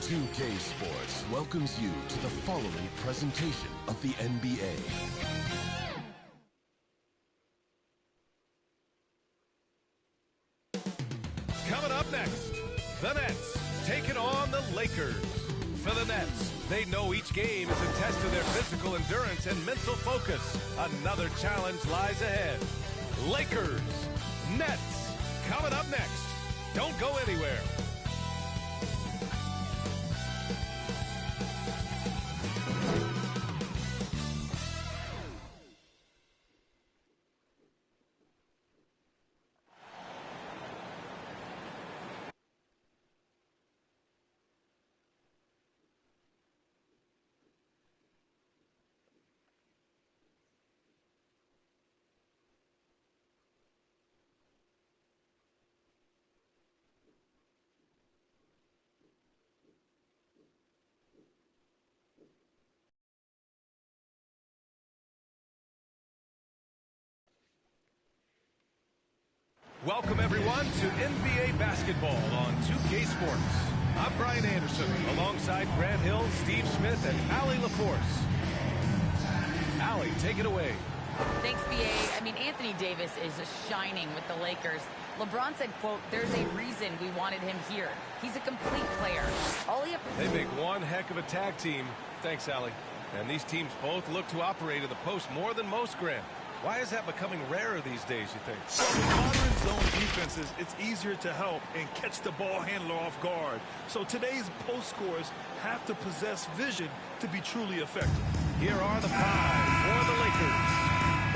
2K Sports welcomes you to the following presentation of the NBA. Coming up next, the Nets taking on the Lakers. For the Nets, they know each game is a test of their physical endurance and mental focus. Another challenge lies ahead. Lakers, Nets, coming up next. Don't go anywhere. Welcome, everyone, to NBA basketball on 2K Sports. I'm Brian Anderson, alongside Grant Hill, Steve Smith, and Allie LaForce. Allie, take it away. Thanks, BA. I mean, Anthony Davis is shining with the Lakers. LeBron said, quote, "There's a reason we wanted him here. He's a complete player." They make one heck of a tag team. Thanks, Allie. And these teams both look to operate in the post more than most, Grant. Why is that becoming rarer these days, you think? So with modern zone defenses, it's easier to help and catch the ball handler off guard. So today's post scorers have to possess vision to be truly effective. Here are the five for the Lakers.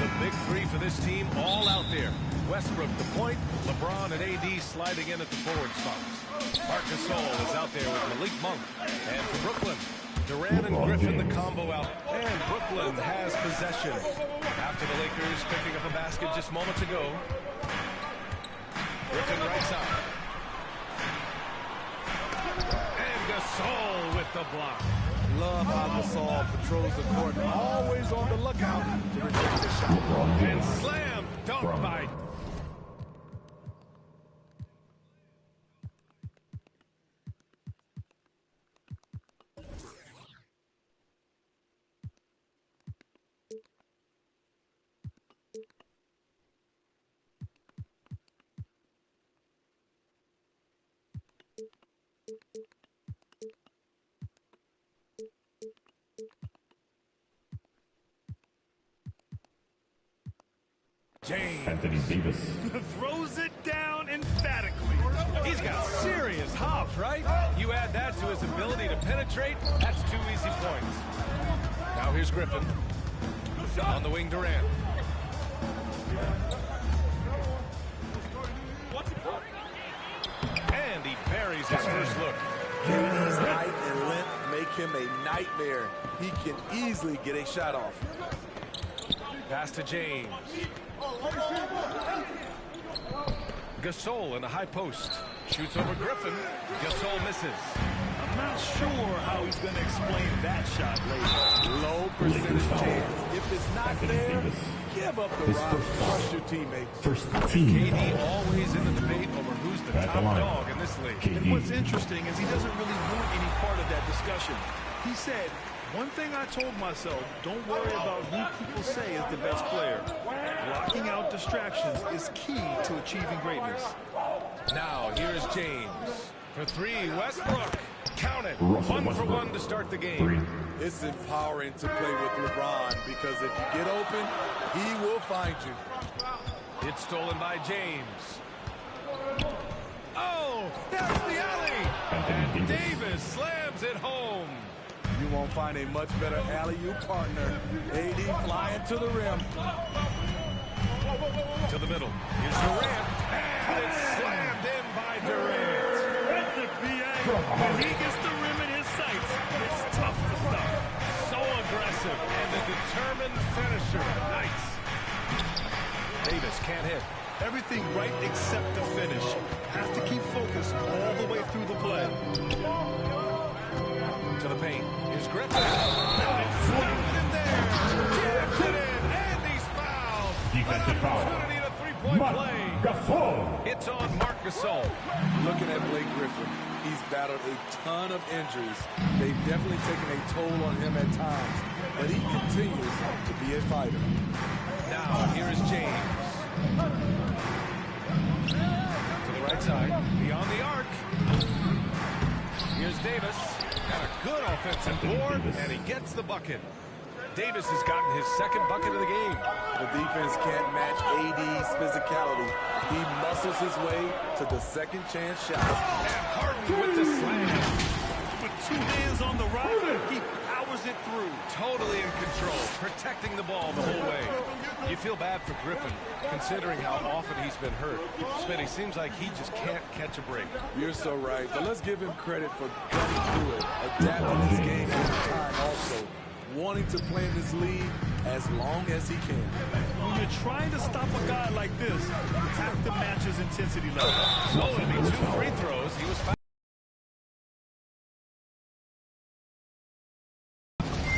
The big three for this team all out there. Westbrook the point, LeBron and AD sliding in at the forward spots. Marc Gasol is out there with Malik Monk. And for Brooklyn, Durant and Griffin the combo out, and Brooklyn has possession. After the Lakers picking up a basket just moments ago. Griffin right side. And Gasol with the block. Love how Gasol patrols the court, always on the lookout to reject the shot. And slam dunk by James. Anthony Davis. Throws it down emphatically. He's got serious hops, right? You add that to his ability to penetrate, that's 2 easy points. Now here's Griffin. On the wing, Durant. And he buries his first look. His height and length make him a nightmare. He can easily get a shot off. Pass to James. Gasol in the high post. Shoots over Griffin. Gasol misses. I'm not sure how he's going to explain that shot later. Low percentage chance. If it's not there, give up the rock. Trust your teammates. First team. KD always in the debate over who's the top dog in this league. And what's interesting is he doesn't really want any part of that discussion. He said, "One thing I told myself, don't worry about who people say is the best player. Blocking out distractions is key to achieving greatness." Now, here's James. For three, Westbrook. Count it. Russell 1 for Westbrook. 1 to start the game. It's empowering to play with LeBron because if you get open, he will find you. It's stolen by James. Oh, that's the alley. And Davis slams it home. You won't find a much better alley-oop partner. AD flying to the rim. To the middle. Here's Durant. And it's slammed in by Durant. When he gets the rim in his sights, it's tough to stop. So aggressive and a determined finisher. Nice. Davis can't hit. Everything right except the finish. Have to keep focused all the way through the play. To the paint. Here's Griffin. Slammed it in there. Jams it in. And he's fouled. Defensive foul. Opportunity to three-point play. Gasol. It's on Marc Gasol. Looking at Blake Griffin, he's battled a ton of injuries. They've definitely taken a toll on him at times, but he continues to be a fighter. Now, here is James. To the right side, beyond the arc. Here's Davis. Got a good offensive board, and he gets the bucket. Davis has gotten his second bucket of the game. The defense can't match AD's physicality. He muscles his way to the second chance shot. And Harden with the slam. With 2 hands on the rock, he powers it through. Totally in control, protecting the ball the whole way. You feel bad for Griffin, considering how often he's been hurt. Smitty, seems like he just can't catch a break. You're so right, but let's give him credit for cutting through it, adapting his game over time also, wanting to play in this league as long as he can. When you're trying to stop a guy like this, you have to match his intensity level. So it'll be 2 free throws. He was fouled.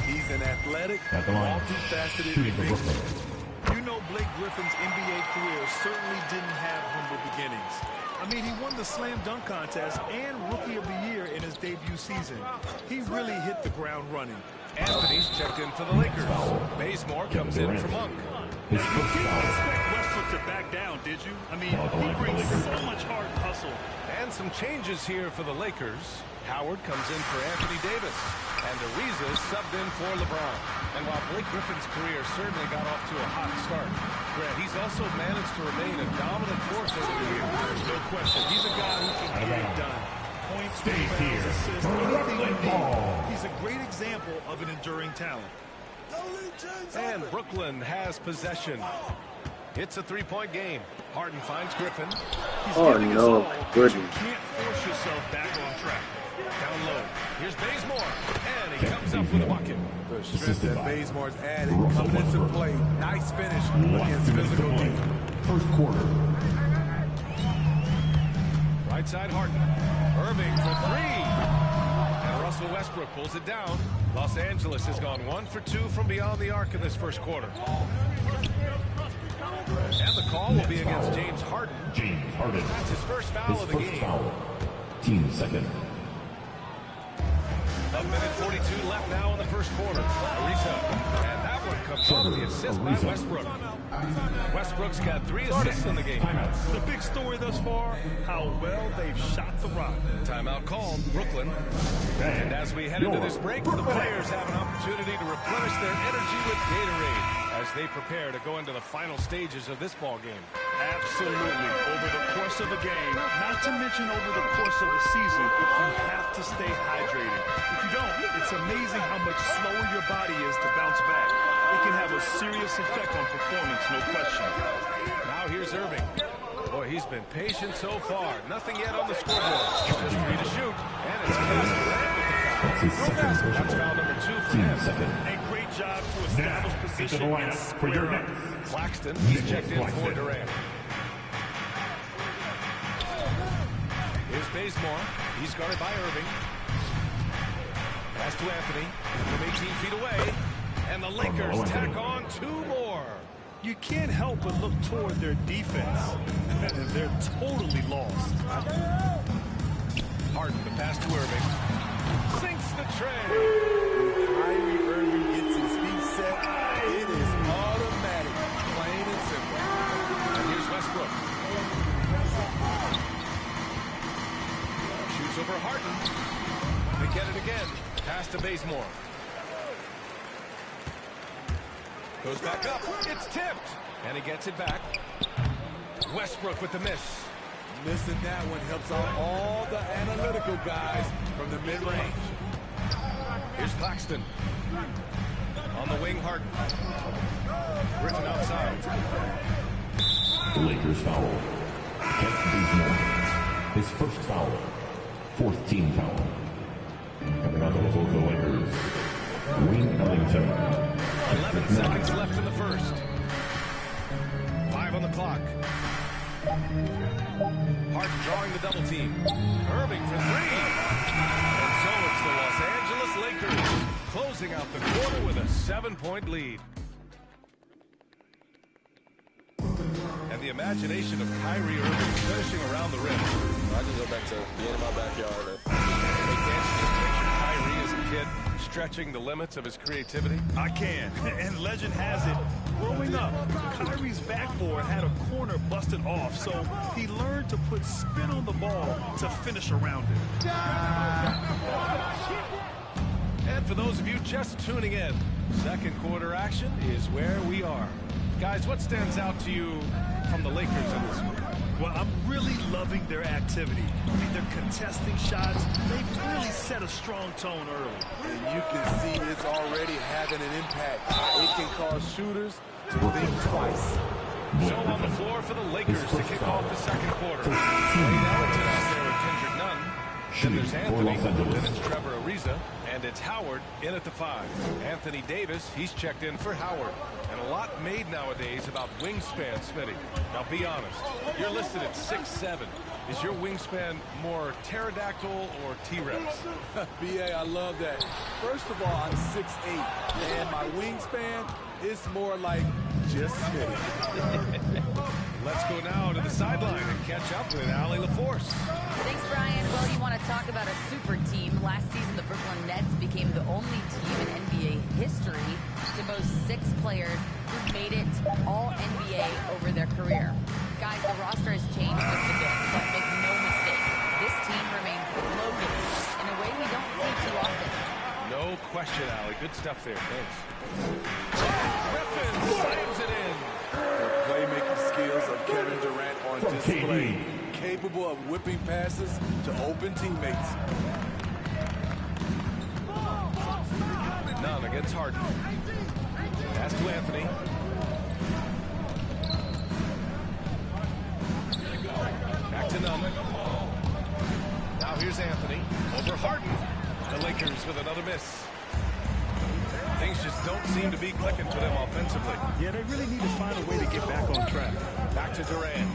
He's an athletic, multifaceted big man. You know Blake Griffin's NBA career certainly didn't have humble beginnings. I mean, he won the slam dunk contest and Rookie of the Year in his debut season. He really hit the ground running. Anthony's checked in for the Lakers. Bazemore comes in for Monk. You didn't expect Westbrook to back down, did you? I mean, he brings so much heart and hustle. And some changes here for the Lakers. Howard comes in for Anthony Davis. And Ariza subbed in for LeBron. And while Blake Griffin's career certainly got off to a hot start, Grant, he's also managed to remain a dominant force over the years. There's no question. He's a guy who can get it done. Points, rebounds, assists, anything you need. He's a great example of an enduring talent. And Brooklyn has possession. It's a 3-point game. Harden finds Griffin. He's Oh, giving us no. all, but Goodness. you can't force yourself back on track. Down low. Here's Bazemore. And he comes up with a bucket. The strength that Bazemore's added coming into play. Nice finish against physical defense. First quarter. Right side Harden. Irving for 3. And Russell Westbrook pulls it down. Los Angeles has gone 1 for 2 from beyond the arc in this first quarter. And the call will be against James Harden. James Harden. That's his first foul of the game. Foul. Team second. A minute 42 left now in the first quarter. Ariza. And that one comes off the assist by Westbrook. Westbrook's got 3 assists in the game. The big story thus far, how well they've shot the rock. Timeout called, Brooklyn. And as we head into this break, the players have an opportunity to replenish their energy with Gatorade as they prepare to go into the final stages of this ball game. Absolutely. Over the course of a game, not to mention over the course of a season, you have to stay hydrated. If you don't, it's amazing how much slower your body is to bounce back. It can have a serious effect on performance, no question. Now here's Irving. Boy, he's been patient so far. Nothing yet on the scoreboard. Just 3 to shoot. And it's Kevin Durant with the foul. That's foul number 2 for him. A great job to establish position and square up. Claxton, he's checked in for Durant. Here's Bazemore. He's guarded by Irving. Pass to Anthony from 18 feet away. And the Lakers tack on 2 more. You can't help but look toward their defense. They're totally lost. Harden, the pass to Irving. Sinks the tray. Kyrie Irving gets his feet set. It is automatic, plain and simple. And here's Westbrook. Shoots over Harden. They get it again. Pass to Bazemore. Goes back up. It's tipped. And he gets it back. Westbrook with the miss. Missing that one helps out all the analytical guys from the mid-range. Here's Claxton. On the wing, Harden. Griffin outside. Lakers foul. Kent Bazemore. His first foul. 4th team foul. Coming on the whistle for the Lakers. Wayne Ellington. 11 seconds left in the first. 5 on the clock. Harden drawing the double team. Irving for 3. And so it's the Los Angeles Lakers closing out the quarter with a 7-point lead. And the imagination of Kyrie Irving finishing around the rim can go back to being in my backyard. Hey, can't you just picture Kyrie as a kid stretching the limits of his creativity? I can. And legend has it, growing up, Kyrie's backboard had a corner busted off, so he learned to put spin on the ball to finish around it. And for those of you just tuning in, second quarter action is where we are. Guys, what stands out to you from the Lakers in this one? Well, I'm really loving their activity. I mean, they're contesting shots. They've really set a strong tone early. And you can see it's already having an impact. It can cause shooters to think twice. So on the floor for the Lakers to kick off the second quarter. Wayne Ellington out there with Kendrick Nunn. Then there's Anthony, then it's Trevor Ariza, and it's Howard in at the 5. Anthony Davis, he's checked in for Howard. And a lot made nowadays about wingspan, Smitty. Now be honest, you're listed at 6'7". Is your wingspan more pterodactyl or T-Rex? B.A., I love that. First of all, I'm 6'8", and my wingspan is more like just Smitty. Let's go now to the sideline and catch up with Allie LaForce. Thanks, Brian. Well, you want to talk about a super team. Last season, the Brooklyn Nets became the only team in NBA history to boast 6 players who've made it all NBA over their career. Guys, the roster has changed just a bit, but make no mistake, this team remains loaded in a way we don't see too often. No question, Allie. Good stuff there. Thanks. Griffin slams it in. The playmaking skills of Kevin Durant on display. Capable of whipping passes to open teammates. Nunn against Harden. Pass to Anthony. Back to Nunn. Now here's Anthony. Over Harden. The Lakers with another miss. Things just don't seem to be clicking for them offensively. Yeah, they really need to find a way to get back on track. Back to Durant.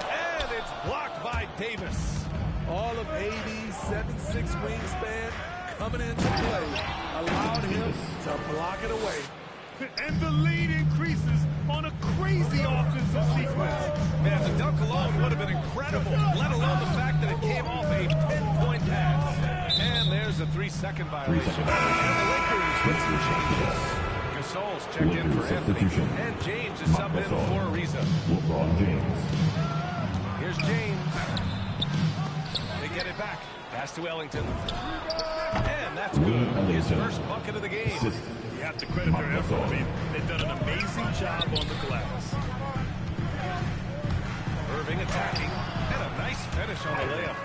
And it's blocked by Davis. All of AD's 7'6" wingspan coming into play allowed him to block it away. And the lead increases on a crazy offensive sequence. Man, the dunk alone would have been incredible, let alone the fact that it came off a pinpoint pass. And there's a 3-second violation. And the Lakers with some changes. Gasol's checked in for Anthony. And James is subbed in for Ariza. LeBron James. Here's James. They get it back. Pass to Ellington. And that's good. His first bucket of the game. You have to credit their effort. I mean, they've done an amazing job on the glass. Irving attacking. And a nice finish on the layup.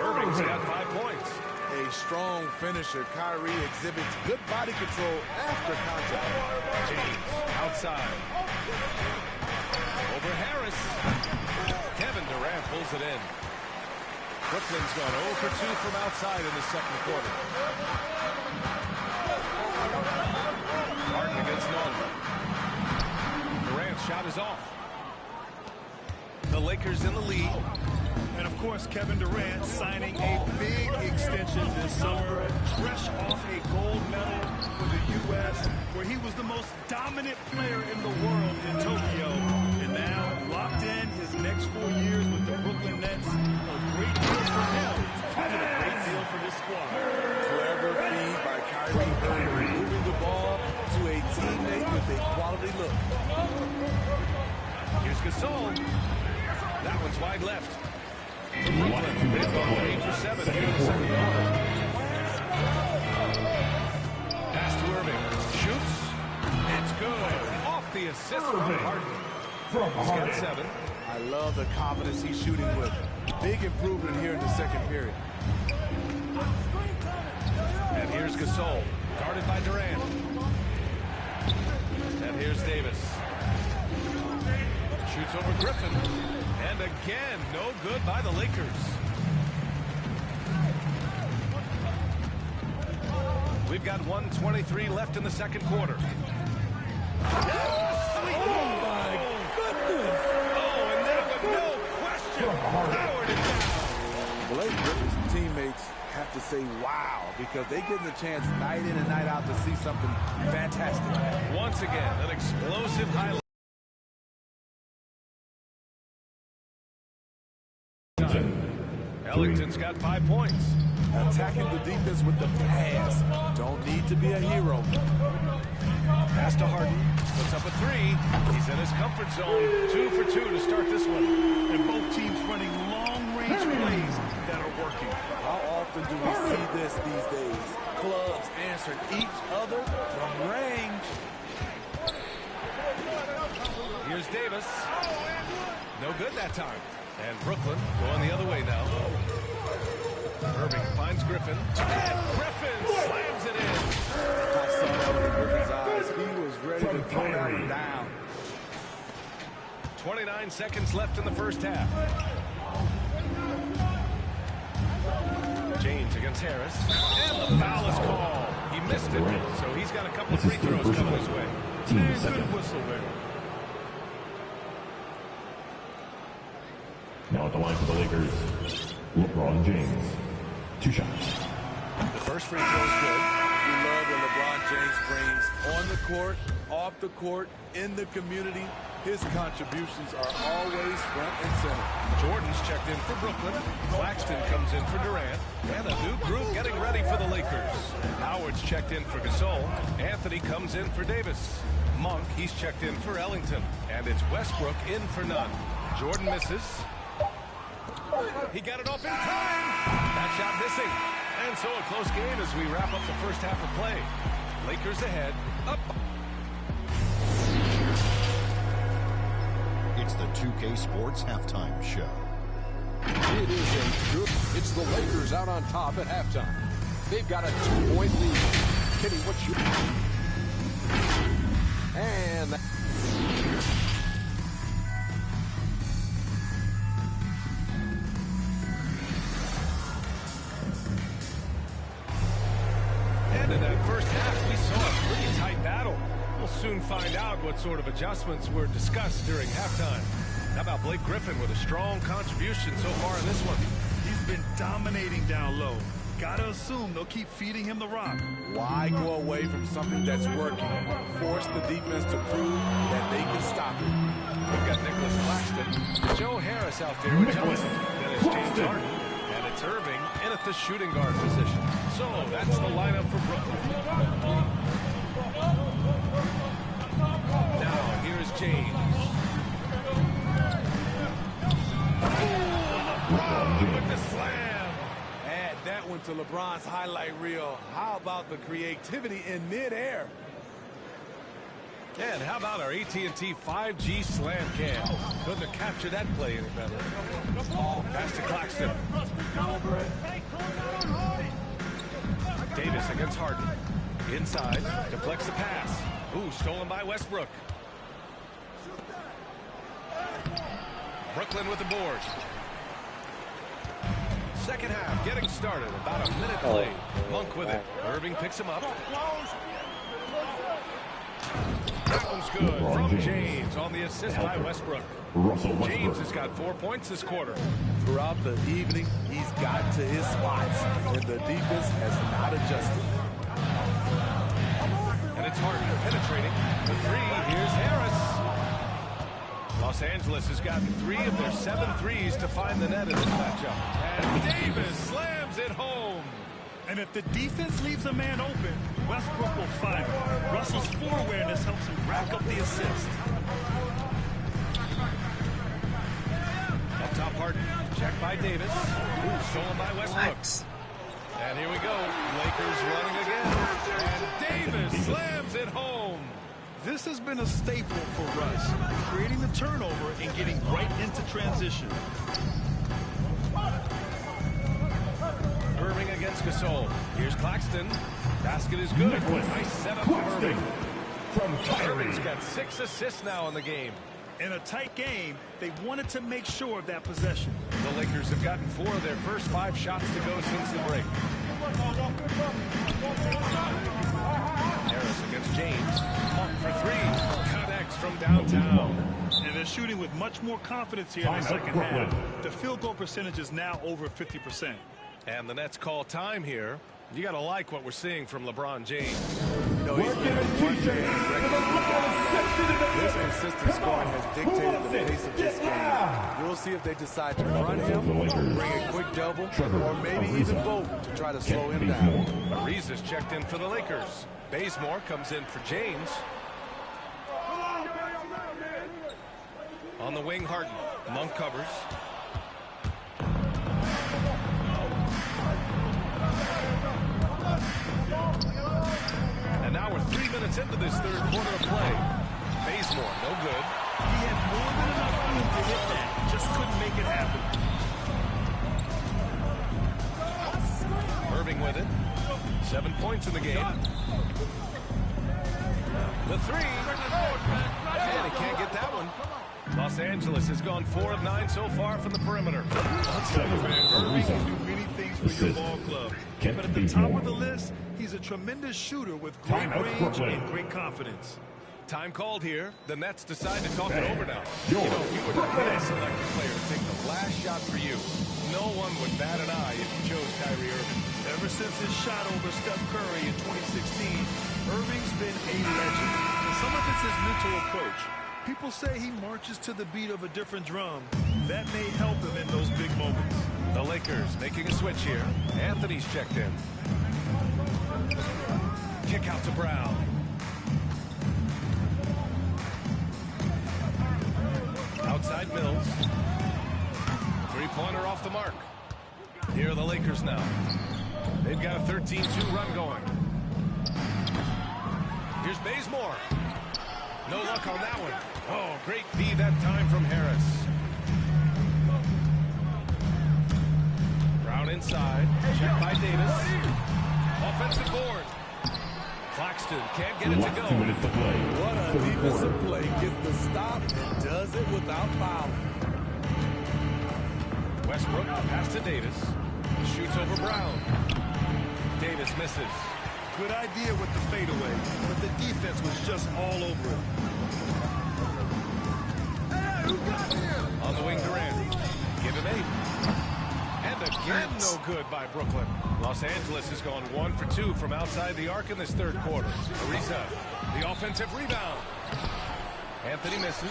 Irving's got 5 points. A strong finisher. Kyrie exhibits good body control after contact. James outside. Over Harris. Kevin Durant pulls it in. Brooklyn's gone 0 for 2 from outside in the second quarter. Harden against Nunn. Durant's shot is off. The Lakers in the lead. And of course, Kevin Durant signing a big extension this summer, fresh off a gold medal for the U.S., where he was the most dominant player in the world in Tokyo. And now, locked in his next 4 years with the Brooklyn Nets. A great deal for him, and a great deal for his squad. Clever feed by Kyrie Irving, moving the ball to a teammate with a quality look. Here's Gasol. That one's wide left. For Brooklyn, they've gone 8 for 7 here in the second quarter. Pass to Irving. Shoots. It's good. Off the assist from Harden. He's got 7. I love the confidence he's shooting with. Big improvement here in the second period. And here's Gasol, guarded by Durant. And here's Davis. Shoots over Griffin. And again, no good by the Lakers. We've got 1:23 left in the second quarter. Oh, my goodness. Oh, and that with no question powered it down. Blake Griffin's teammates have have to say wow, because they get the chance night in and night out to see something fantastic. Once again, an explosive highlight. Ellington's got 5 points. Attacking the defense with the pass. Don't need to be a hero. Pass to Harden. Puts up a 3. He's in his comfort zone. 2 for 2 to start this one. And both teams running long-range plays that are working. How often do we see this these days? Clubs answering each other from range. Here's Davis. No good that time. And Brooklyn going the other way now. Irving finds Griffin. And Griffin slams it in. I saw that in Griffin's eyes. He was ready to throw that one down. 29 seconds left in the first half. James against Harris. And the foul is called. He missed it, so he's got a couple of free throws coming his way. Good whistle there. Now at the line for the Lakers, LeBron James. 2 shots. The first free throw is good. We love what LeBron James brings on the court, off the court, in the community. His contributions are always front and center. Jordan's checked in for Brooklyn. Claxton comes in for Durant. And a new group getting ready for the Lakers. Howard's checked in for Gasol. Anthony comes in for Davis. Monk, he's checked in for Ellington. And it's Westbrook in for Nunn. Jordan misses. He got it off in time. That shot missing. And so a close game as we wrap up the first half of play. Lakers ahead. Up. It's the 2K Sports Halftime Show. It's the Lakers out on top at halftime. They've got a 2-point lead. Kenny, what's your... And... And in that first half, we saw a pretty tight battle. We'll soon find out what sort of adjustments were discussed during halftime. How about Blake Griffin with a strong contribution so far in this one? He's been dominating down low. Gotta assume they'll keep feeding him the rock. Why go away from something that's working? Force the defense to prove that they can stop it. We've got Nicholas Claxton, Joe Harris out there with Johnson. Then it's James Harden. And it's Irving in at the shooting guard position. So that's the lineup for Brooklyn. Now here's James. LeBron with the slam. Add that one to LeBron's highlight reel. How about the creativity in midair? And how about our AT&T 5G slam cam? Couldn't have captured that play any better. Pass to Claxton. Davis against Harden. Inside, deflects the pass. Ooh, stolen by Westbrook. Brooklyn with the board. Second half getting started. About a minute played. Monk with it. Irving picks him up. That one's good from James on the assist by Westbrook. James has got 4 points this quarter. Throughout the evening, he's got to his spots, and the defense has not adjusted. And it's Harden penetrating. The 3, here's Harris. Los Angeles has gotten 3 of their 7 threes to find the net in this matchup. And Davis slams it home. And if the defense leaves a man open, Westbrook will find him. Russell's floor awareness helps him rack up the assist. Up top, Harden. Checked by Davis. Ooh, stolen by Westbrook. And here we go. Lakers running again. And Davis slams it home. This has been a staple for Russ, creating the turnover and getting right into transition. Irving against Gasol. Here's Claxton. Basket is good. Nice setup from Irving. Irving's got 6 assists now in the game. In a tight game, they wanted to make sure of that possession. The Lakers have gotten 4 of their first 5 shots to go since the break. Harris against James. Monk for 3. Connects from downtown. And they're shooting with much more confidence here in the second half. The field goal percentage is now over 50%. And the Nets call time here. You got to like what we're seeing from LeBron James. No, he's been one man This consistent scoring has dictated the pace of this game. We'll see if they decide to front him, bring a quick double, or maybe even both to try to slow him down. Ariza's checked in for the Lakers. Bazemore comes in for James. On the wing, Harden. Monk covers. And now we're 3 minutes into this third quarter of play. Bazemore, no good. He had more than enough room to hit that. Just couldn't make it happen. Irving with it. 7 points in the game. The three. And he can't get that one. Los Angeles has gone 4 of 9 so far from the perimeter. I'll tell you, man, Irving can do many things for your ball club. But at the top of the list, he's a tremendous shooter with great range and great confidence. Time called here. The Nets decide to talk it over now. You know, you would not select a player to take the last shot for you. No one would bat an eye if you chose Kyrie Irving. Ever since his shot over Steph Curry in 2016, Irving's been a legend. And some of it's his mental approach. People say he marches to the beat of a different drum. That may help him in those big moments. The Lakers making a switch here. Anthony's checked in. Kick out to Brown. Outside Mills. Three-pointer off the mark. Here are the Lakers now. They've got a 13-2 run going. Here's Bazemore. No luck on that one. Oh, great D that time from Harris. Brown inside. Check by Davis. Offensive board. Claxton can't get it to go. What a defensive play. Gets the stop and does it without fouling. Westbrook pass to Davis. Shoots over Brown. Davis misses. Good idea with the fadeaway, but the defense was just all over it. On the wing, Durant. Give him 8. And again, no good by Brooklyn. Los Angeles has gone 1 for 2 from outside the arc in this third quarter. Ariza, the offensive rebound. Anthony misses.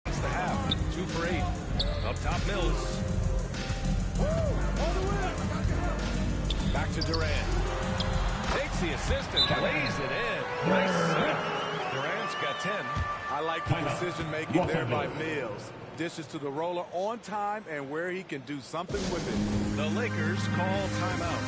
It's the half. 2 for 8. Up top, Mills. Back to Durant. Takes the assist and lays it in. Nice set. Durant's got 10. I like the decision-making there by Mills. Dishes to the roller on time and where he can do something with it. The Lakers call timeout.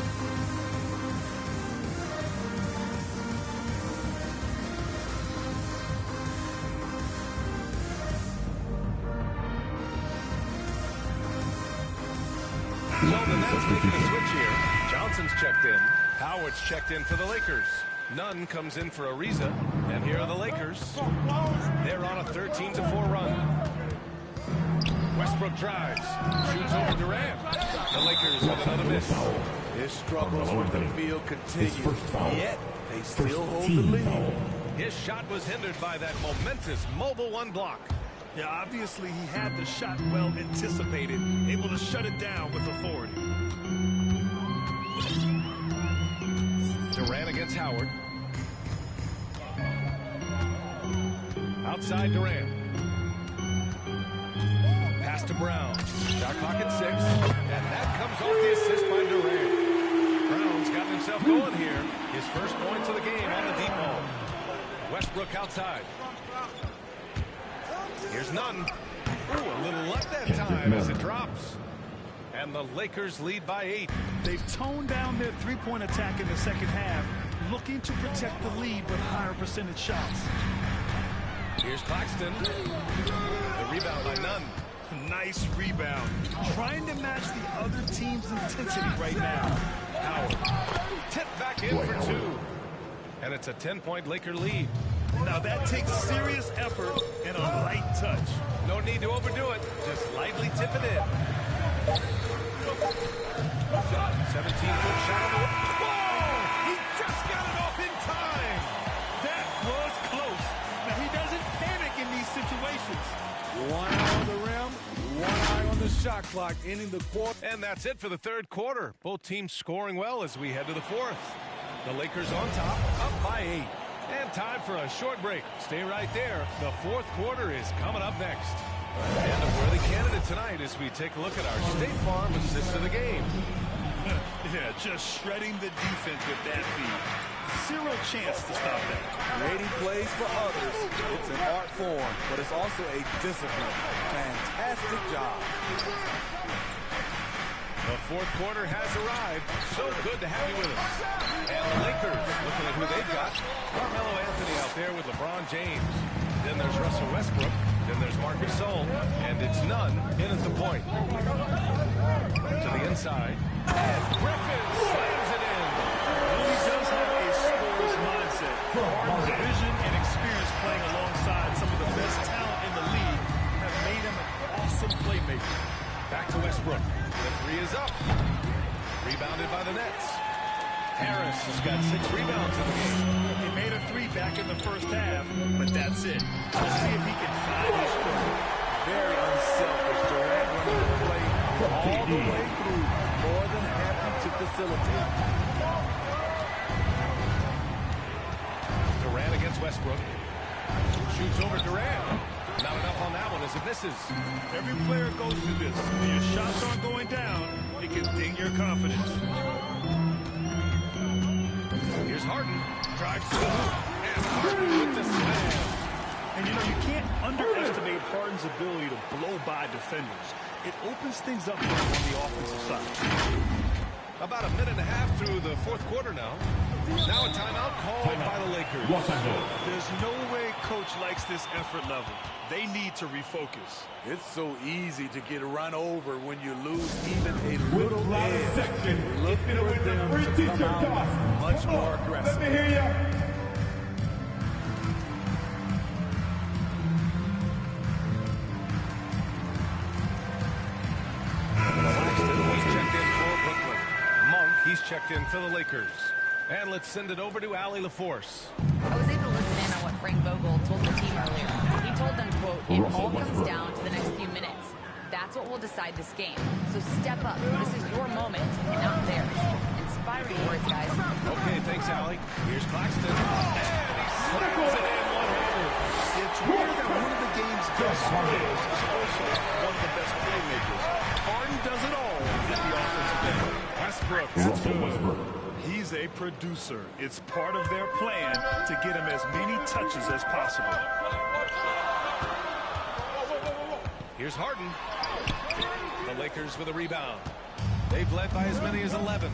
So the Nets making a switch here. Johnson's checked in. Howard's checked in for the Lakers. Nunn comes in for Ariza. And here are the Lakers. They're on a 13-4 run. Westbrook drives. Shoots over Durant. The Lakers with another miss. His struggles with the field continue. Yet they still hold the lead. His shot was hindered by that momentous mobile one block. Yeah, obviously he had the shot well anticipated, able to shut it down with authority. Durant against Howard. Outside Durant. Pass to Brown. Shot clock at 6. And that comes off the assist by Durant. Brown's got himself going here. His first points of the game on the deep ball. Westbrook outside. Here's Nunn. Ooh, a little luck that time as it drops. And the Lakers lead by 8. They've toned down their three-point attack in the second half, looking to protect the lead with higher percentage shots. Here's Claxton. The rebound by Nunn. Nice rebound. Trying to match the other team's intensity right now. Howard. Tipped back in for 2. And it's a 10-point Laker lead. Now that takes serious effort and a light touch. No need to overdo it. Just lightly tip it in. 17-foot shot. Whoa! He just got it off in time. That was close. Now he doesn't panic in these situations. One clock, ending the quarter. And that's it for the third quarter. Both teams scoring well as we head to the fourth. The Lakers on top, up by 8. And time for a short break. Stay right there. The fourth quarter is coming up next. And a worthy candidate tonight as we take a look at our State Farm assist of the game. Yeah, just shredding the defense with that feed. Zero chance to stop that. Creating plays for others. It's an art form, but it's also a discipline. Fantastic job. The fourth quarter has arrived. So good to have you with us. And the Lakers, looking at who they've got. Carmelo Anthony out there with LeBron James. Then there's Russell Westbrook. Then there's Marc Gasol. And it's none in at the point. To the inside. And Griffin slams it in. He does have a scorer's mindset. Harden's vision and experience playing alongside some of the best talent in the league have made him an awesome playmaker. Back to Westbrook. The three is up. Rebounded by the Nets. Harris has got 6 rebounds in the game. He made a 3 back in the first half, but that's it. Let's see if he can find his stroke. Very unselfish. Durant running the play all the way through. More than happy to facilitate. Durant against Westbrook. Shoots over Durant. Not enough on that one as it misses. Every player goes through this. When your shots aren't going down, it can ding your confidence. Here's Harden. Drives to the hoop. And Harden with the slam. And you know, you can't underestimate Harden's ability to blow by defenders. It opens things up for him on the offensive side. About a minute and a half through the fourth quarter now. Now a timeout called by the Lakers. There's no way coach likes this effort level. They need to refocus. It's so easy to get run over when you lose even a little edge. Look for them to come out much more aggressive. Let me hear you. He's checked in for Brooklyn. Monk, he's checked in for the Lakers. And let's send it over to Allie LaForce. I was able to listen in on what Frank Vogel told the team earlier. He told them, quote, it all comes down to the next few minutes. That's what will decide this game. So step up. This is your moment and not theirs. Inspiring words, guys. Okay, thanks, Allie. Here's Claxton. And he slams it in one-handed. It's weird that one of the game's best players is also one of the best playmakers. Harden does it all at the offensive end. Westbrook. Westbrook. He's a producer. It's part of their plan to get him as many touches as possible. Here's Harden. The Lakers with a rebound. They've led by as many as 11.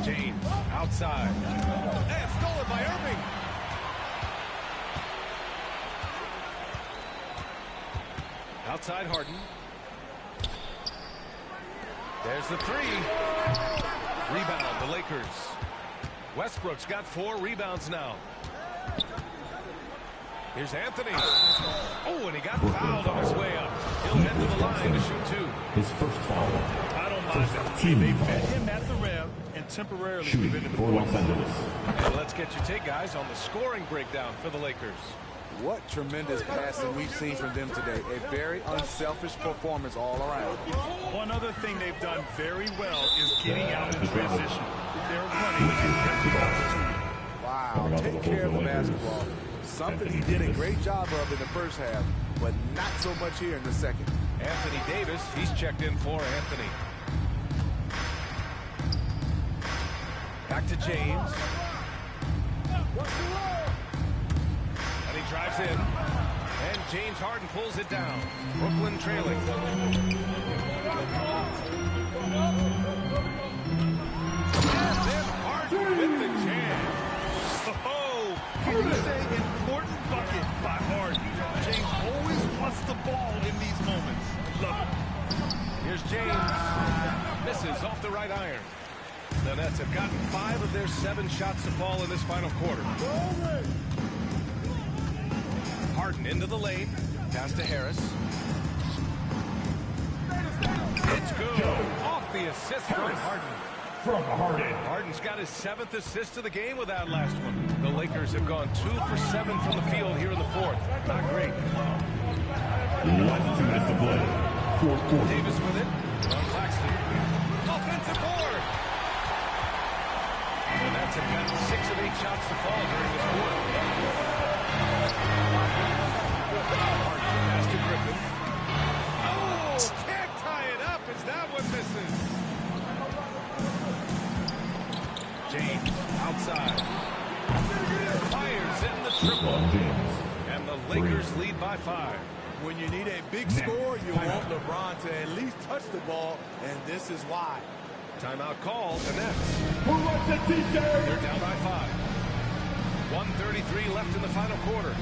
James outside. And stolen by Irving. Outside Harden. There's the 3. Rebound, the Lakers. Westbrook's got 4 rebounds now. Here's Anthony. Oh, and he got fouled on his way up. He'll head to the line to shoot 2. His first foul. I don't mind that. They met him at the rim and temporarily prevented the For Los points. Angeles. And let's get your take, guys, on the scoring breakdown for the Lakers. What tremendous passing we've seen from them today. A very unselfish performance all around. One other thing they've done very well is getting out in transition. They're running in every opportunity. Wow, take care of the basketball. Something he did a great job of in the first half, but not so much here in the second. Anthony Davis, he's checked in for Anthony. Back to James. And he drives in. And James Harden pulls it down. Brooklyn trailing. And then Harden with the jam. Oh, here's an important bucket by Harden. James always wants the ball in these moments. Love it. Here's James. Misses off the right iron. The Nets have gotten 5 of their 7 shots to fall in this final quarter. Harden into the lane. Pass to Harris. It's good. Off the assist from Harden. From Harden. Harden's got his 7th assist of the game with that last one. The Lakers have gone 2 for 7 from the field here in the fourth. Not great. Last 2 minutes to play. Fourth quarter. Davis with it. On Claxton. Offensive board. And that's got 6 of 8 shots to fall during this quarter. Pass to Griffin. Oh, can't tie it up as that one misses. James outside. Fires in the triple. And the Lakers lead by 5. When you need a big score, you want LeBron to at least touch the ball, and this is why. Timeout call, the Nets. They're down by 5. 1:33 left in the final quarter.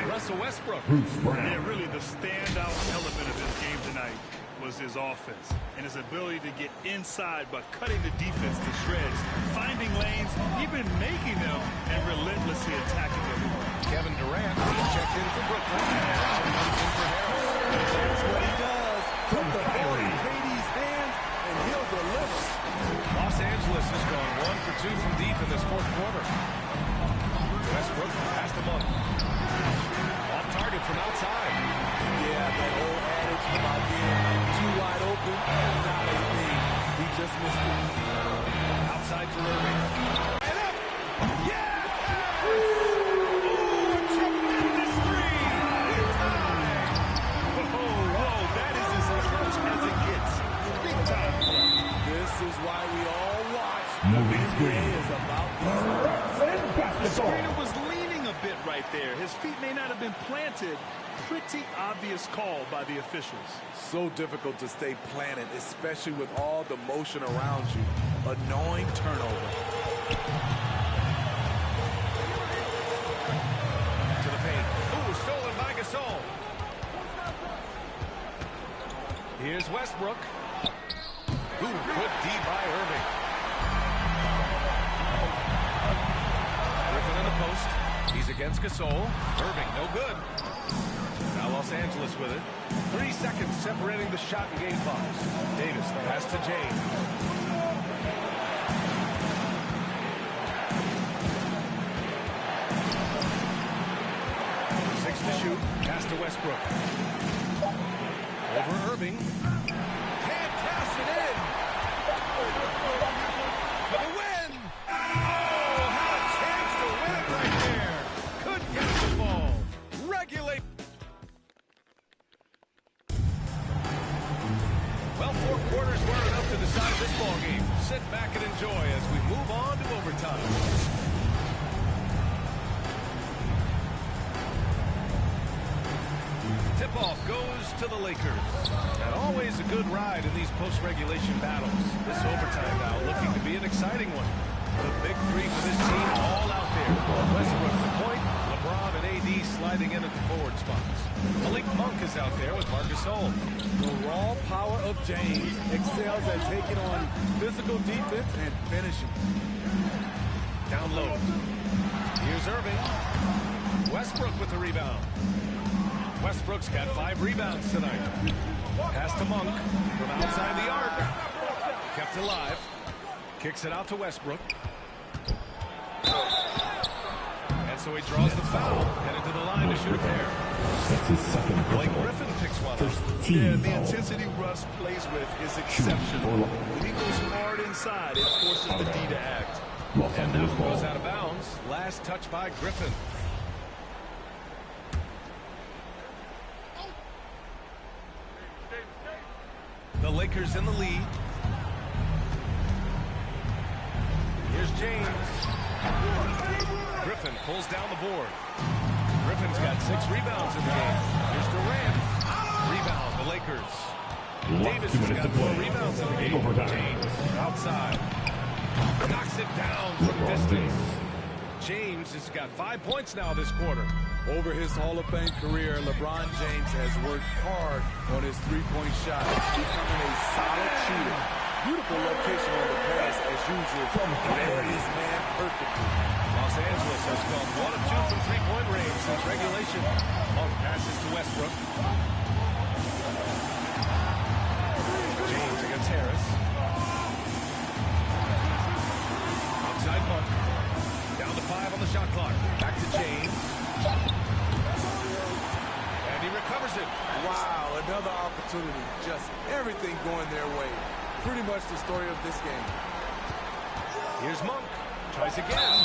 Russell Westbrook. Yeah, really the standout element of this game tonight was his offense and his ability to get inside by cutting the defense to shreds, finding lanes, even making them, and relentlessly attacking them. Kevin Durant checked in for Brooklyn. That's what he does. Put the ball in KD's hands, and he'll deliver. Los Angeles has gone 1 for 2 from deep in this fourth quarter. Westbrook passed him up. Off target from outside. Yeah, that old adage about being too wide open, that's not a thing. He just missed it. Outside for Irving. And up! Yeah! Oh, a tremendous three! We're tied! Whoa, that is as close as it gets. Big time play. This is why we all watch. Moving NBA is about these moments. The screener was leaning a bit right there. His feet may not have been planted. Pretty obvious call by the officials. So difficult to stay planted, especially with all the motion around you. Annoying turnover. To the paint. Ooh, stolen by Gasol. Here's Westbrook. Ooh, good D by Irving. Griffin in the post. He's against Gasol. Irving, no good. Now Los Angeles with it. 3 seconds separating the shot and game clocks. Davis, the pass to James. Six to shoot. Pass to Westbrook. Over Irving. Can't cash it in. For the win. Oh, had a chance to win it right there. Couldn't get the ball. Regulate. Well, 4 quarters weren't enough to decide this ball game. Sit back and enjoy as we move on to overtime. Tip-off goes to the Lakers. And always a good ride in these post-regulation battles. This overtime now looking to be an exciting one. The big 3 for this team all out there. Westbrook the point, LeBron and AD sliding in at the forward spots. Malik Monk is out there with Marc Gasol. The raw power of James excels at taking on physical defense and finishing. Down low. Here's Irving. Westbrook with the rebound. Westbrook's got 5 rebounds tonight. Pass to Monk from outside the arc. Kept alive. Kicks it out to Westbrook. And so he draws the foul. Headed to the line to shoot a pair. That's his second Blake personal. Griffin picks one up. First Yeah, team the foul. intensity Russ plays with is exceptional. When he goes hard inside, it forces the D to act. Los And that Angeles one goes ball. out of bounds. Last touch by Griffin. The Lakers in the lead. Here's James. Griffin pulls down the board. Griffin's got 6 rebounds in the game. Here's Durant. Rebound, the Lakers. Davis has got 4 rebounds in the game. James outside. Knocks it down from distance. James has got 5 points now this quarter. Over his Hall of Fame career, LeBron James has worked hard on his three-point shot, becoming a solid shooter. Beautiful location on the pass as usual. Read his man perfectly. Los Angeles has gone 1 of 2 from three-point range since regulation. Long passes to Westbrook. James against Harris. Outside Monk. Down to 5 on the shot clock. Back to James. And he recovers it. Wow, another opportunity. Just everything going their way. Pretty much the story of this game. Here's Monk. Tries again.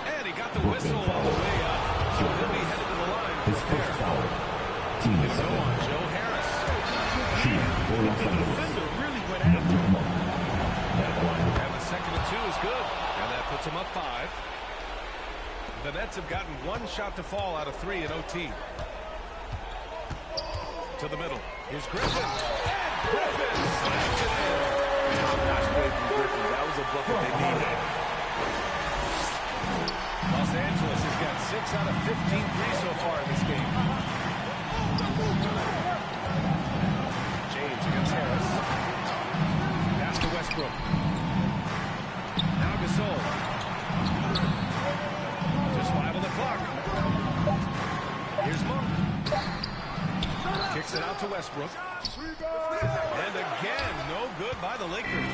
And he got the whistle all the way up. So he'll be headed to the line. His first foul. Team is Go on, Joe Harris. The defender really went after him. And the second and 2 is good. And that puts him up 5. The Nets have gotten 1 shot to fall out of 3 in OT. To the middle. Here's Griffin. And Griffin slams it in. Nice play from Griffin. That was a bucket they needed. Los Angeles has got 6 out of 15 threes so far in this game. James against Harris. Pass to Westbrook. Now Gasol. Just 5 on the clock. Here's Monk. Kicks it out to Westbrook. And again, no good by the Lakers.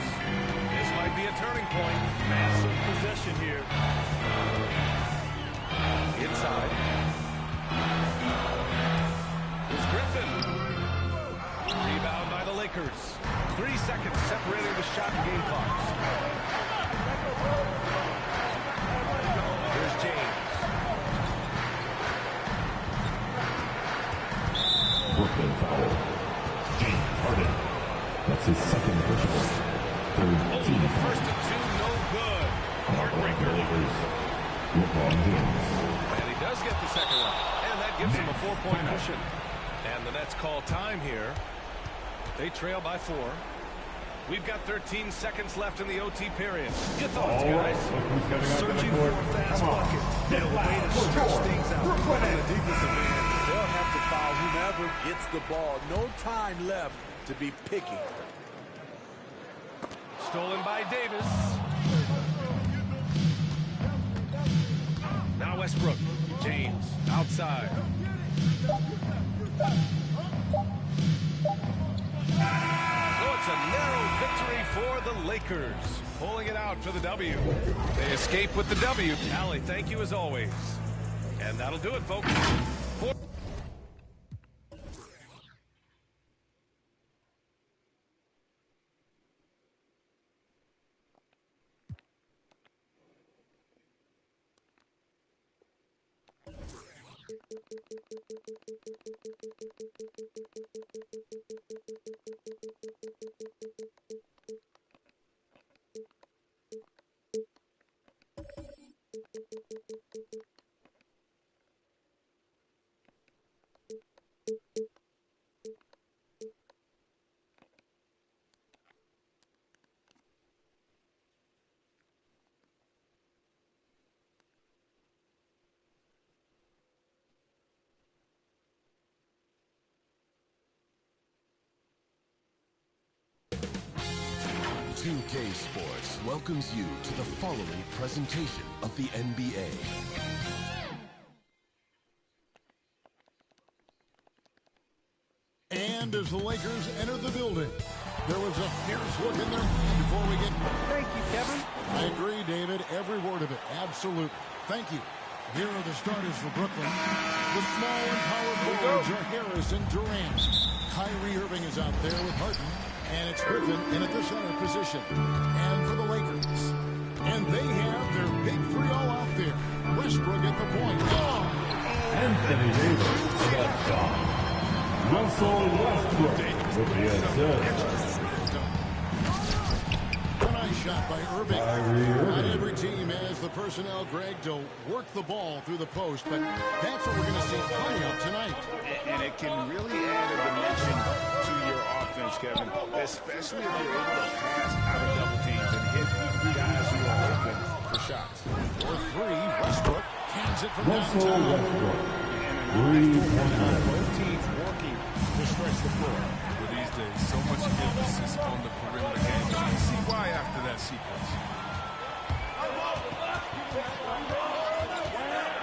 This might be a turning point. Massive possession here. Inside. Here's Griffin. Rebound by the Lakers. 3 seconds separating the shot and game clocks. Here's James. Brooklyn foul. James Harden. That's his second personal. Third team foul. First and 2, no good. Heartbreaker. Lakers. LeBron James. And he does get the second one. And that gives him a 4-point cushion. And the Nets call time here. They trail by 4. We've got 13 seconds left in the OT period. Your thoughts, guys? Searching for a fast bucket. And a way to stretch things out. On the defensive end, they'll have to foul whomever gets the ball. No time left to be picky. Stolen by Davis. Now Westbrook. James outside. So it's a narrow victory for the Lakers. Pulling it out for the W. They escape with the W. Allie, thank you as always. And that'll do it, folks. OK Sports welcomes you to the following presentation of the NBA. And as the Lakers enter the building, there was a fierce look in their mind before we get... Thank you, Kevin. I agree, David. Every word of it. Absolutely. Thank you. Here are the starters for Brooklyn. The small and power forwards are Harris and Durant. Kyrie Irving is out there with Harden. And it's Griffin in at the center position. And for the Lakers. And they have their big three all out there. Westbrook at the point. Oh! Anthony Davis against Russell Westbrook with the assist. A nice shot by Irving. Not every team has the personnel, Greg, to work the ball through the post, but that's what we're going to see plenty of tonight. And it can really add a dimension to your offense, Kevin, especially if you're able to pass out of double teams and hit guys who are open for shots. For three, Westbrook cans it from Russell downtown. Westbrook. Both teams working to stretch the floor. But these days, so much emphasis on the perimeter game. can see why after that sequence.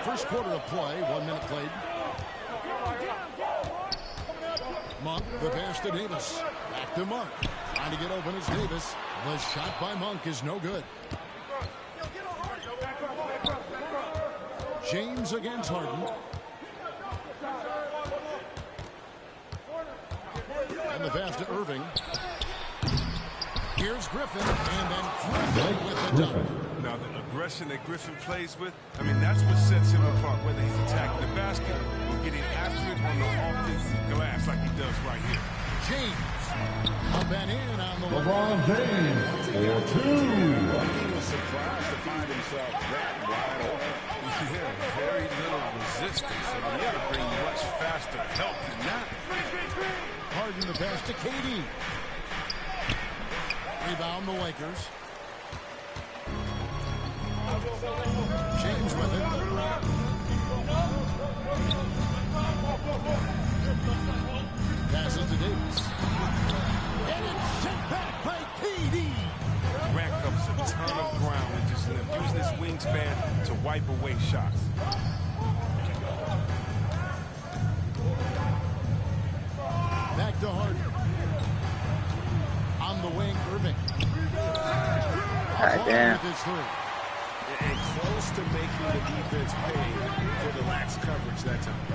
First quarter of play, 1 minute played. Monk, the pass to Davis. Back to Monk. Trying to get open is Davis. The shot by Monk is no good. James against Harden. And the pass to Irving. Here's Griffin, and then Griffin with the dunk. Now, the aggression that Griffin plays with, I mean, that's what sets him apart, whether he's attacking the basket or getting after it on the offensive glass like he does right here. James. Up and in on the LeBron James for 2. He was surprised to find himself that wide open. Yeah, very little resistance. I mean, you got to bring much faster help than that. Harden the pass to KD. Rebound the Lakers. James with it. Passes to Davis. And it's sent back by KD. Grant covers a ton of ground with just using his wingspan to wipe away shots. Back to Harden. On the wing, Irving. Damn. With his three. And close to making the defense pay for the lax coverage that time.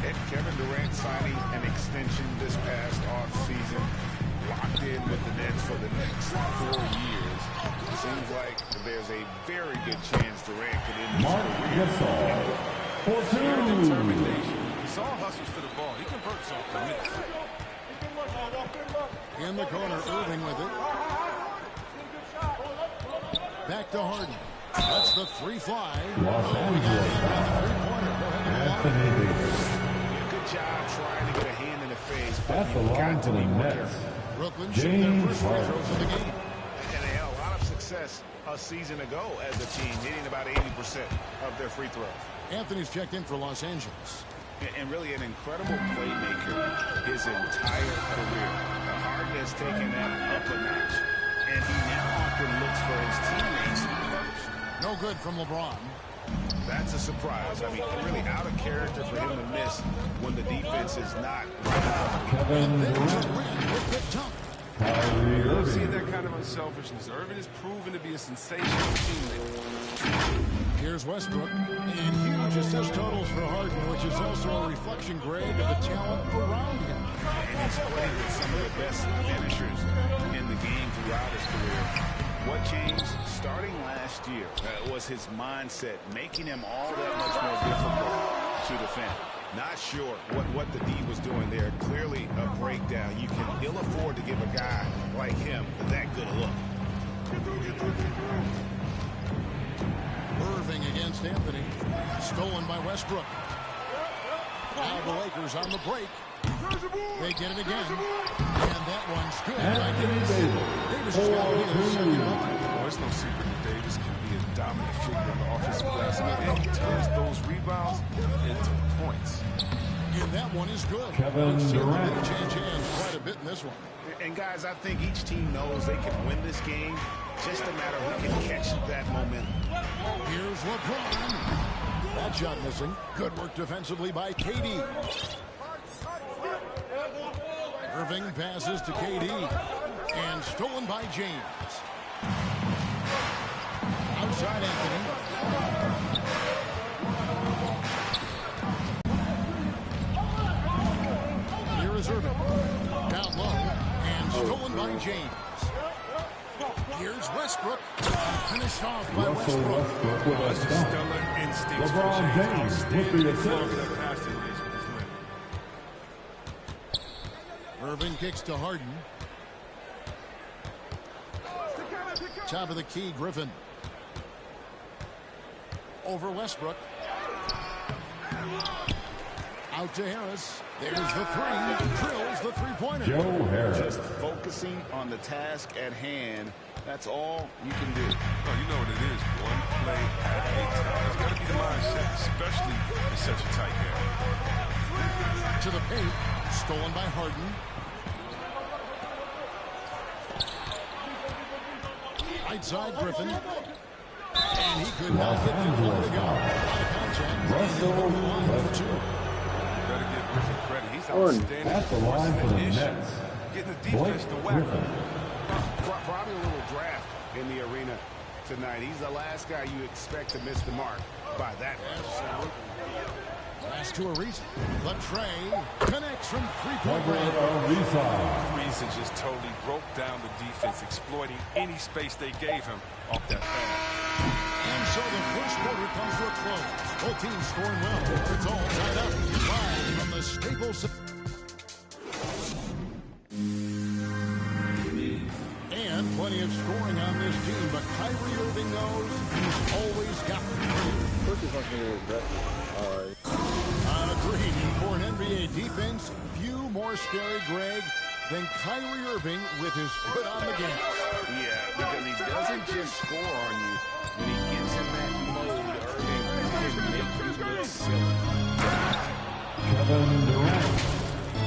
And Kevin Durant signing an extension this past offseason, locked in with the Nets for the next 4 years. Seems like there's a very good chance Durant could end his career. For 2. Determination. Saul hustles to the ball. He converts off the miss. In the corner, Irving with it. Back to Harden. That's the 3 fly. Los Angeles. Anthony Davis. Good job trying to get a hand in the face. That's the line to the Nets. Brooklyn shooting their first free James throws of the game. And they had a lot of success a season ago as a team, hitting about 80% of their free throws. Anthony's checked in for Los Angeles. And really an incredible playmaker his entire career. Harden has taken that up a notch. And he now often looks for his teammates first. No good from LeBron. That's a surprise. I mean, really out of character for him to miss when the defense is not right. Kevin Durant. With the dunk. Kyrie Seeing Irving. that kind of unselfishness. Irving is proven to be a sensational teammate. Here's Westbrook. And huge assist totals for Harden, which is also a reflection grade of the talent around him. And he's played with some of the best finishers in the game throughout his career. What changed starting last year was his mindset, making him all that much more difficult to defend. Not sure what the D was doing there. Clearly a breakdown. You can ill afford to give a guy like him that good a look. Irving against Anthony. Stolen by Westbrook. Now the Lakers on the break. They get it again. And that one's good. Anthony Davis. Davis has got his second bucket. Well, it's no secret that Davis can be a dominant figure on the offensive glass. And he turns those rebounds into points. And that one is good. Kevin Durant. Change hands quite a bit in this one. And guys, I think each team knows they can win this game. Just a matter who can catch that momentum. Here's LeBron. That shot missing. Good work defensively by KD. Irving passes to KD. And stolen by James. Outside Anthony. Here is Irving. Down low. And stolen by James. Here's Westbrook. Finished off by Russell Westbrook. Westbrook with a dunk. Stellar instincts. LeBron James with the assist. Irving kicks to Harden. Top of the key, Griffin. Over Westbrook. Out to Harris. There's the three. Drills the three-pointer. Joe Harris. Just focusing on the task at hand. That's all you can do. Oh, you know what it is. One play at a time. That's got to be the mindset, especially in such a tight game. To the paint. Stolen by Harden. Right side, Griffin. And he could not get the one to go. Russell Better give Griffin credit. He's outstanding at the line for the Nets. Getting the defense to whack him. Probably a little draft in the arena tonight. He's the last guy you expect to miss the mark by that. Absolutely. Pass to Ariza. Latrey connects from three-point range. Ariza just totally broke down the defense, exploiting any space they gave him off that pass. And so the first quarter comes to a close. Both teams scoring well. It's all tied up. Live from the Staples. And plenty of scoring on this team, but Kyrie Irving knows he's always got the lead. Agreed. For an NBA defense, few more scary, Greg, than Kyrie Irving with his foot on the gas. Yeah, because he doesn't just score on you. When he gets in that mode, Irving can make you look silly.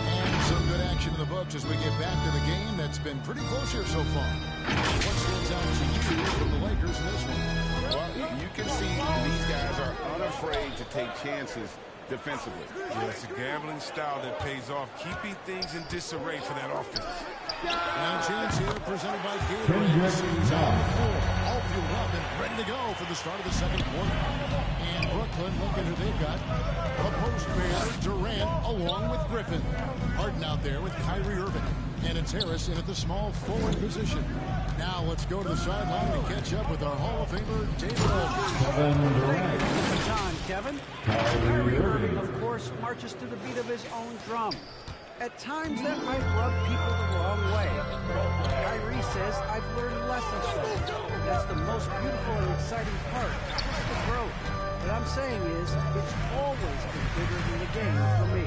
And some good action in the books as we get back to the game that's been pretty close here so far. What stands out to you from the Lakers in this one? Well, you can see these guys are unafraid to take chances defensively. Yeah, it's a gambling style that pays off, keeping things in disarray for that offense. And a chance here presented by Gatorade. He's on the floor, all fueled up and ready to go for the start of the second quarter. And Brooklyn, look at who they've got. A post player, Durant, along with Griffin. Harden out there with Kyrie Irving. And it's Harris in at the small forward position. Now let's go to the sideline and catch up with our Hall of Famer, David Aldridge. Time, Kevin. Kyrie Irving, of course, marches to the beat of his own drum. At times, that might rub people the wrong way. Kyrie says, I've learned lessons from it. That's the most beautiful and exciting part, the growth. What I'm saying is, it's always been bigger than the game for me.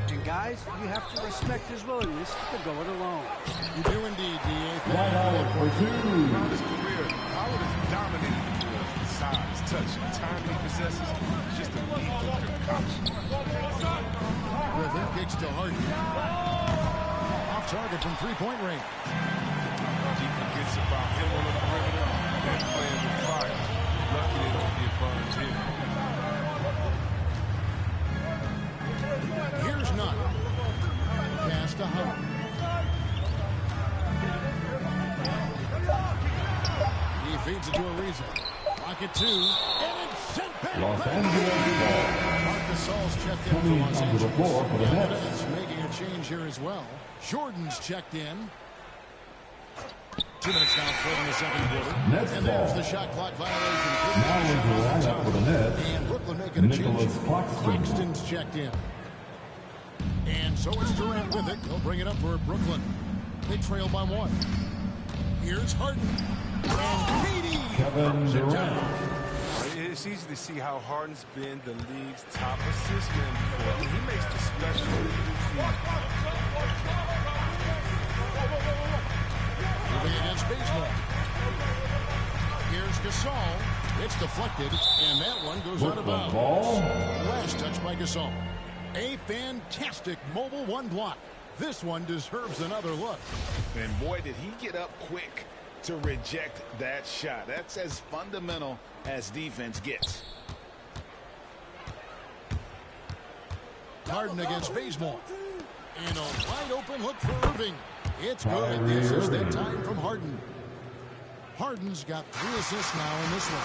And guys, you have to respect his willingness to go it alone. You do indeed, D.A. For two. Throughout his career, Howard has dominated the boards with size, touch, and time he possesses. It's just a lethal concoction. Griffin kicks to Harden. Off target from three-point range. He forgets about him on the perimeter and playing with fire. Lucky they don't get burned here. Here's none. Pass to Harden. He feeds it to Ariza. Pocket two. And it's sent back. Los Angeles ball. Gasol's checked in for Coming Los onto the Angeles. floor for the And Nets. it's making a change here as well. Jordan's checked in. 2 minutes now played in the second quarter. Nets And there's ball. the shot clock violation. Now into the lineup for the Nets. And Brooklyn making a change. Nicholas Claxton. Claxton's checked in. And so it's Durant with it. They'll bring it up for Brooklyn. They trail by 1. Here's Harden. And Beatty. Kevin Durant. It's easy to see how Harden's been the league's top assist man before. He makes the special feed. Moving against Bazemore. Here's Gasol. It's deflected, and that one goes out of bounds. Ball. Last touch by Gasol. A fantastic mobile one block. This one deserves another look. And boy, did he get up quick to reject that shot. That's as fundamental as defense gets. Harden against Bazemore. And a wide open look for Irving. It's good. This is that time from Harden. Harden's got 3 assists now in this one.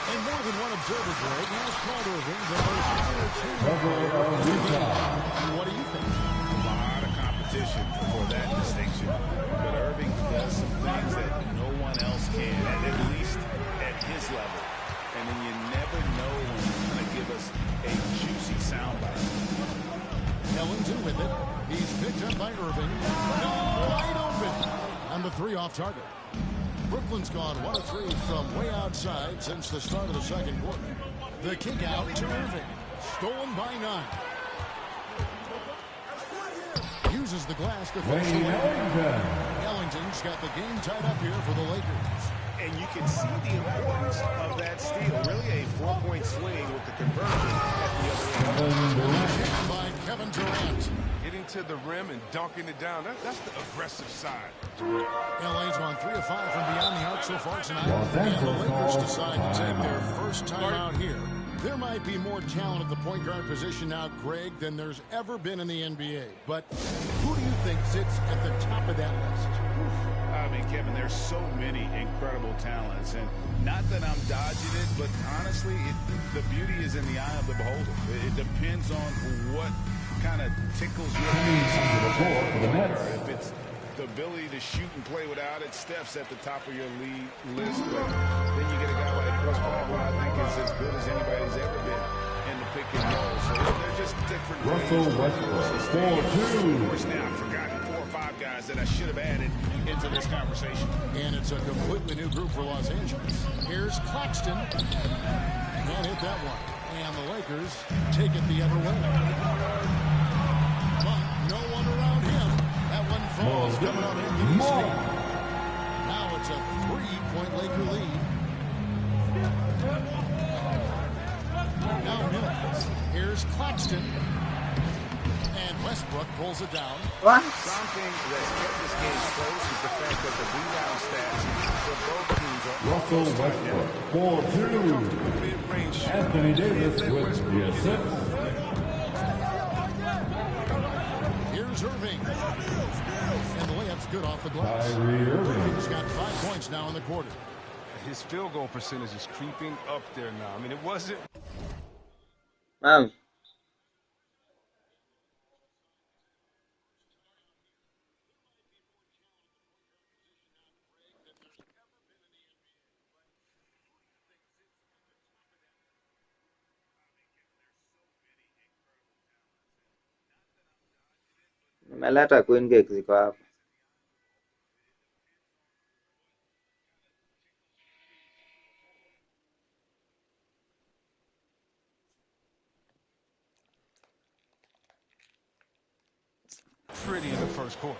And more than one observer, Greg, has called Irving the most entertaining. What do you think? A lot of competition for that distinction. But Irving does some things that no one else can, at least at his level. And then you never know when he's going to give us a juicy soundbite. Ellington with it. He's picked up by Irving. Wide open. And the 3 off target. Brooklyn's gone 1 of 3 from way outside since the start of the second quarter. The kick out to Irving. Stolen by 9. Uses the glass to finish the win. Ellington's got the game tied up here for the Lakers. And you can see the importance of that steal. Really a 4-point swing with the conversion at the other end. By Kevin Durant. Getting to the rim and dunking it down. That's the aggressive side. LA's won 3 of 5 from beyond the arc so far tonight. And the Lakers decide to take their first time out here. There might be more talent at the point guard position now, Greg, than there's ever been in the NBA. But who do you think sits at the top of that list? I mean, Kevin, there's so many incredible talents. And not that I'm dodging it, but honestly, the beauty is in the eye of the beholder. It depends on what kind of tickles your fancy. If it's the ability to shoot and play without it, Steph's at the top of your league list. But then you get a guy like Chris Paul, who I think is as good as anybody's ever been in the pick and roll. So they're just different. Russell Westbrook, 4-2. Of course, now I've forgotten 4 or 5 guys that I should have added into this conversation. And it's a completely new group for Los Angeles. Here's Claxton. Can't hit that one. And the Lakers take it the other way. But no one around him. That one falls coming out in his feet. Now it's a 3-point Laker lead. Now Mills. Here's Claxton. And Westbrook pulls it down. What? Something that's kept this game close is the fact that the rebound stats for both teams are Russell Westbrook, 4-2. Anthony Davis with the assist. Here's Irving. And the layup's good off the glass. Irving's got 5 points now in the quarter. His field goal percentage is creeping up there now. I mean, it wasn't. Melata Queen Cake ziko hapa. Pretty in the first quarter.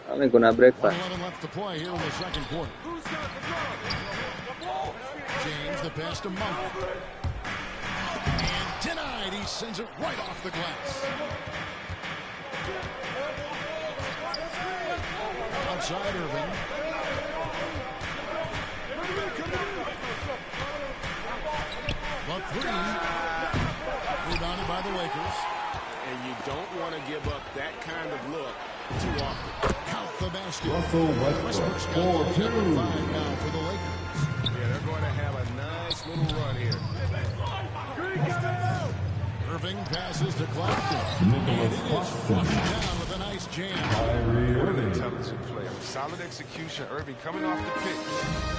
Kami kuna breakfast. 11 left to play here in the second quarter. James, the pass to Monk. And denied. He sends it right off the glass. Outside Irving. But 3. Rebounded by the Lakers. And you don't want to give up that kind of look too often. Count the basket. Russell Westbrook, 4-2. Now for the Lakers. Yeah, they're going to have a nice little run here. Irving passes to Claxton. And it is flushed down with a nice jam. What an intelligent player. Solid execution. Irving coming off the pick.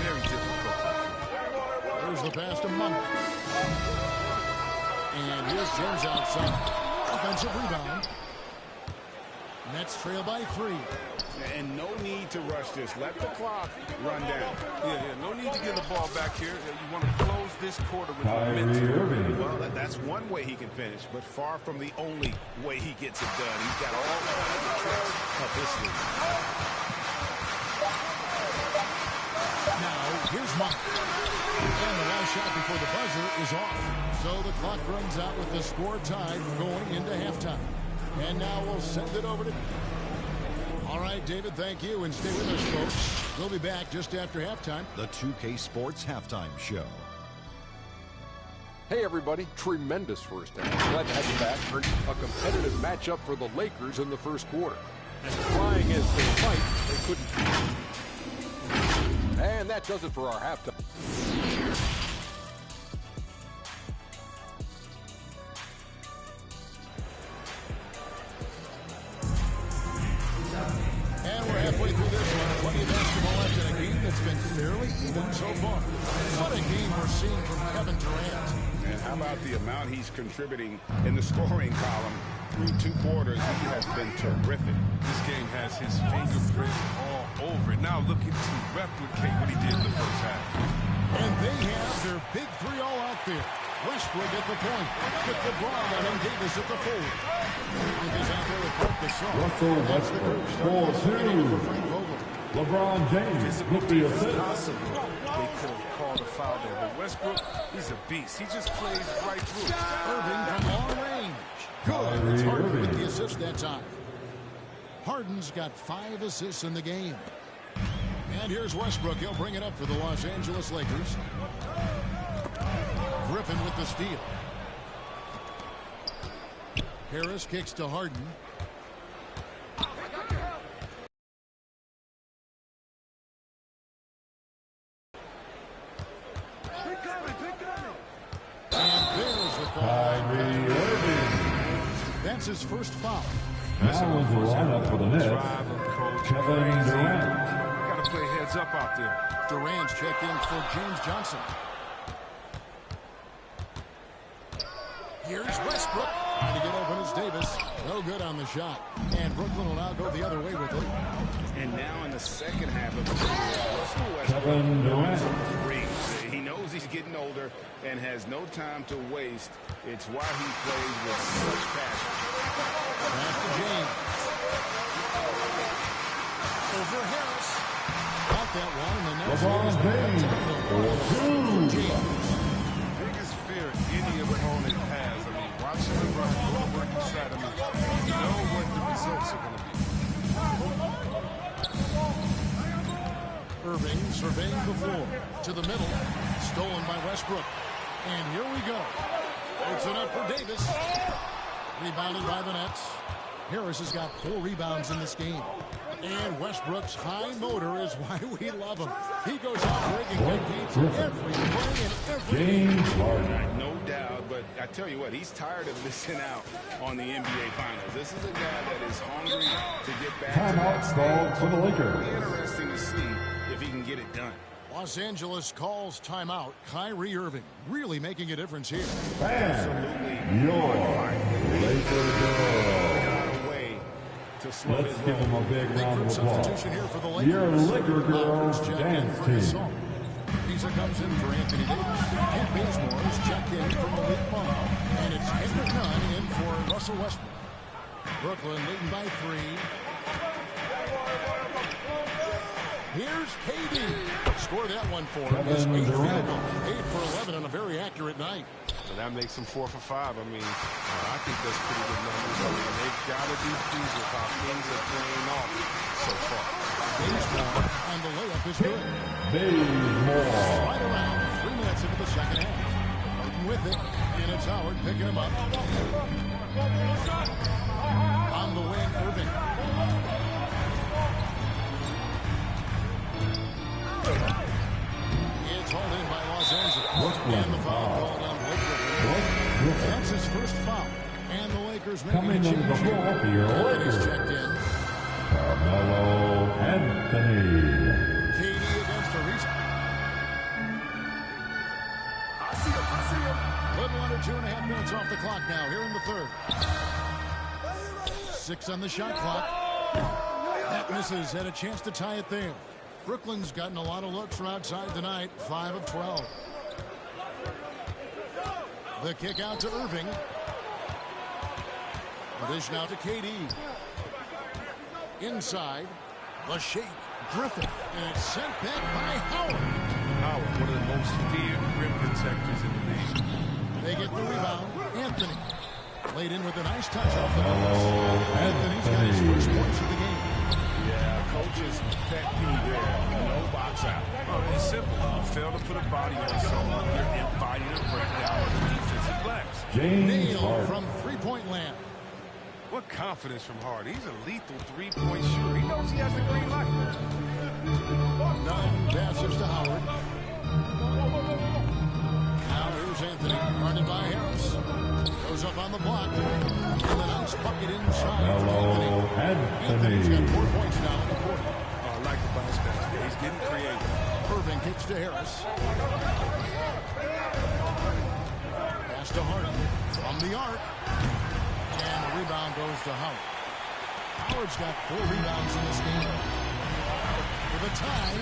Very difficult. There's the pass to Monk. And here's James outside. Offensive rebound. Nets trail by 3. And no need to rush this. Let the clock run down. Yeah, no need to get the ball back here. You want to close this quarter with momentum. Well, that's one way he can finish, but far from the only way he gets it done. He's got all the tricks up his sleeve. Now, here's Monk. And the last shot before the buzzer is off. So the clock runs out with the score tied going into halftime. And now we'll send it over to... All right, David, thank you. And stay with us, folks. We'll be back just after halftime. The 2K Sports Halftime Show. Hey, everybody. Tremendous first half. Glad to have you back. A competitive matchup for the Lakers in the first quarter. As trying as they fight, they couldn't. And that does it for our halftime. And we're halfway through this one. Plenty of basketball left in a game that's been fairly even so far. What a game we're seeing from Kevin Durant. And how about the amount he's contributing in the scoring column through 2 quarters? He has been terrific. This game has his fingerprint all over it. Now looking to replicate what he did in the first half. And they have their big 3 all out there. Westbrook at the point, with LeBron and Davis at the forward. Is out there with Marc Gasol. Russell Westbrook, 4-2. For Frank Vogel. LeBron James with the assist. Possible they could have called a foul there, but Westbrook, he's a beast. He just plays right through. Irving from long range. Good. It's Harden with the assist that time. Harden's got 5 assists in the game. And here's Westbrook. He'll bring it up for the Los Angeles Lakers. Griffin with the steal. Harris kicks to Harden. And there's the call. That's his first foul. Now is the lineup for the Nets. Kevin Durant. Got to play heads up out there. Durant's checked in for James Johnson. Here's Westbrook. Trying to get open is Davis. No good on the shot. And Brooklyn will now go the other way with it. And now in the second half of the game, Kevin Durant. He knows he's getting older and has no time to waste. It's why he plays with such passion. Pass to James. Over Harris. Got that one. And the LeBron James. Biggest fear any opponent has. I mean, watching LeBron go to work inside. I mean, you know what the results are going to be. Irving surveying the floor. To the middle. Stolen by Westbrook. And here we go. Puts it up for Davis. Rebounded by the Nets. Harris has got 4 rebounds in this game. And Westbrook's high motor is why we love him. He goes out breaking good games every play and every game. No doubt, but I tell you what, he's tired of missing out on the NBA Finals. This is a guy that is hungry to get back to that stage. Timeout for the Lakers. It'll be interesting to see if he can get it done. Los Angeles calls timeout. Kyrie Irving really making a difference here. Absolutely. Your Lakers girl. Let's give him a big round of applause. Your Laker girls dance team. Visa comes in for Anthony Davis. Kent Bazemore is checked in for Malik Monk. And it's Kendrick Nunn in for Russell Westbrook. Brooklyn leading by 3. Here's KD. Score that one for him. His 8th field goal. 8 for 11 on a very accurate night. So that makes him 4 for 5. I mean, I think that's pretty good numbers. I mean, they've got to be pleased with how things are playing off so far. Bazemore, and the layup is good. Bazemore. Right around 3 minutes into the second half. Harden with it, and it's Howard picking him up. On the wing, Irving. It's hauled in by Los Angeles. And the foul called on Blake. That's his first foul. And the Lakers making a change. Coming into the floor for your Lakers. Checked in. Carmelo Anthony. KD against Ariza. A little under 2.5 minutes off the clock now here in the third. 6 on the shot clock. That misses. Had a chance to tie it there. Brooklyn's gotten a lot of looks from outside tonight. 5 of 12. The kick out to Irving. The dish now to KD. Inside. The shake. Griffin. And it's sent back by Howard. Howard, one of the most feared rim protectors in the league. They get the rebound. Anthony. Laid in with a nice touch off the glass. Anthony's got his first points of the game. Yeah, coach's pet peeve there. No box out. Oh, it's simple. You fail to put a body on someone, you're inviting a breakdown of the defensive glass. Nailed from three-point land. What confidence from Harden. He's a lethal three-point shooter. He knows he has the green light. Nunn passes to Howard. Now here's Anthony. Guarded by Harris. Goes up on the block. And a nice bucket inside. Hello, Anthony's got 4 points now in the quarter. Oh, I like the bounce pass. He's getting creative. Irving kicks to Harris. Pass to Harden. From the arc. And the rebound goes to Howard. Howard's got 4 rebounds in this game. For the tie,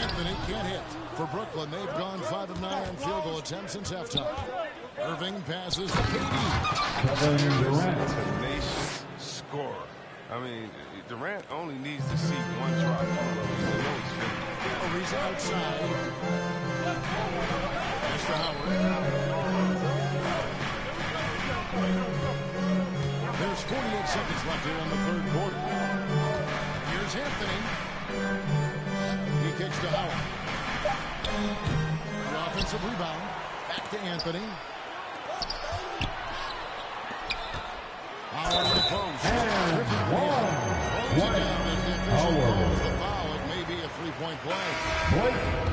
Anthony can't hit. For Brooklyn, they've gone 5 of 9 on field goal attempts since halftime. Irving passes to KD. Kevin Durant. Tenacious scorer. I mean, Durant only needs to see one drop. He's outside. Mr. Howard. There's 48 seconds left here in the third quarter. Here's Anthony. He kicks to Howard. The offensive rebound. Back to Anthony. Howard in the post. Howard. It may be a three-point play.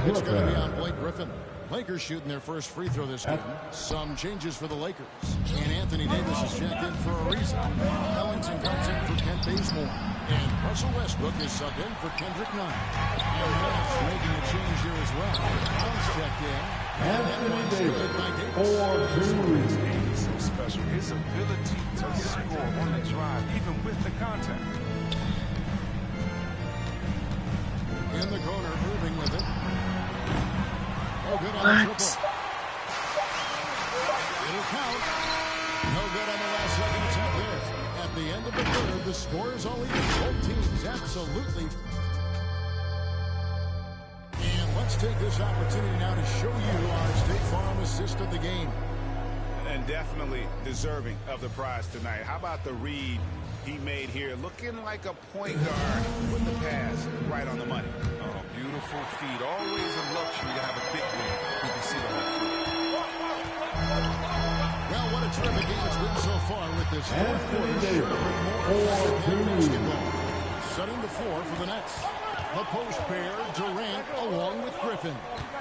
It's going to be on Blake Griffin. Lakers shooting their first free throw this game. Some changes for the Lakers. And Anthony Davis is checked in for a reason. Ellington comes in for Kent Bazemore. And Russell Westbrook is subbed in for Kendrick Nunn. And Lance making a change here as well. Brown's checked in. Anthony Davis, 4-2. So special. His ability to score on the drive, even with the contact. In the corner, Irving with it. No good on the triple. It'll count. No good on the last second attempt there. At the end of the third, the score is all even. Both teams absolutely. And let's take this opportunity now to show you our State Farm assist of the game. And definitely deserving of the prize tonight. How about the read he made here? Looking like a point guard with the pass right on the money. Oh, beautiful feed. Always a luxury to have a big man who can see the whole field. Well, what a terrific game it's been so far with this fourth quarter. Setting the floor for the Nets. The post pair, Durant along with Griffin.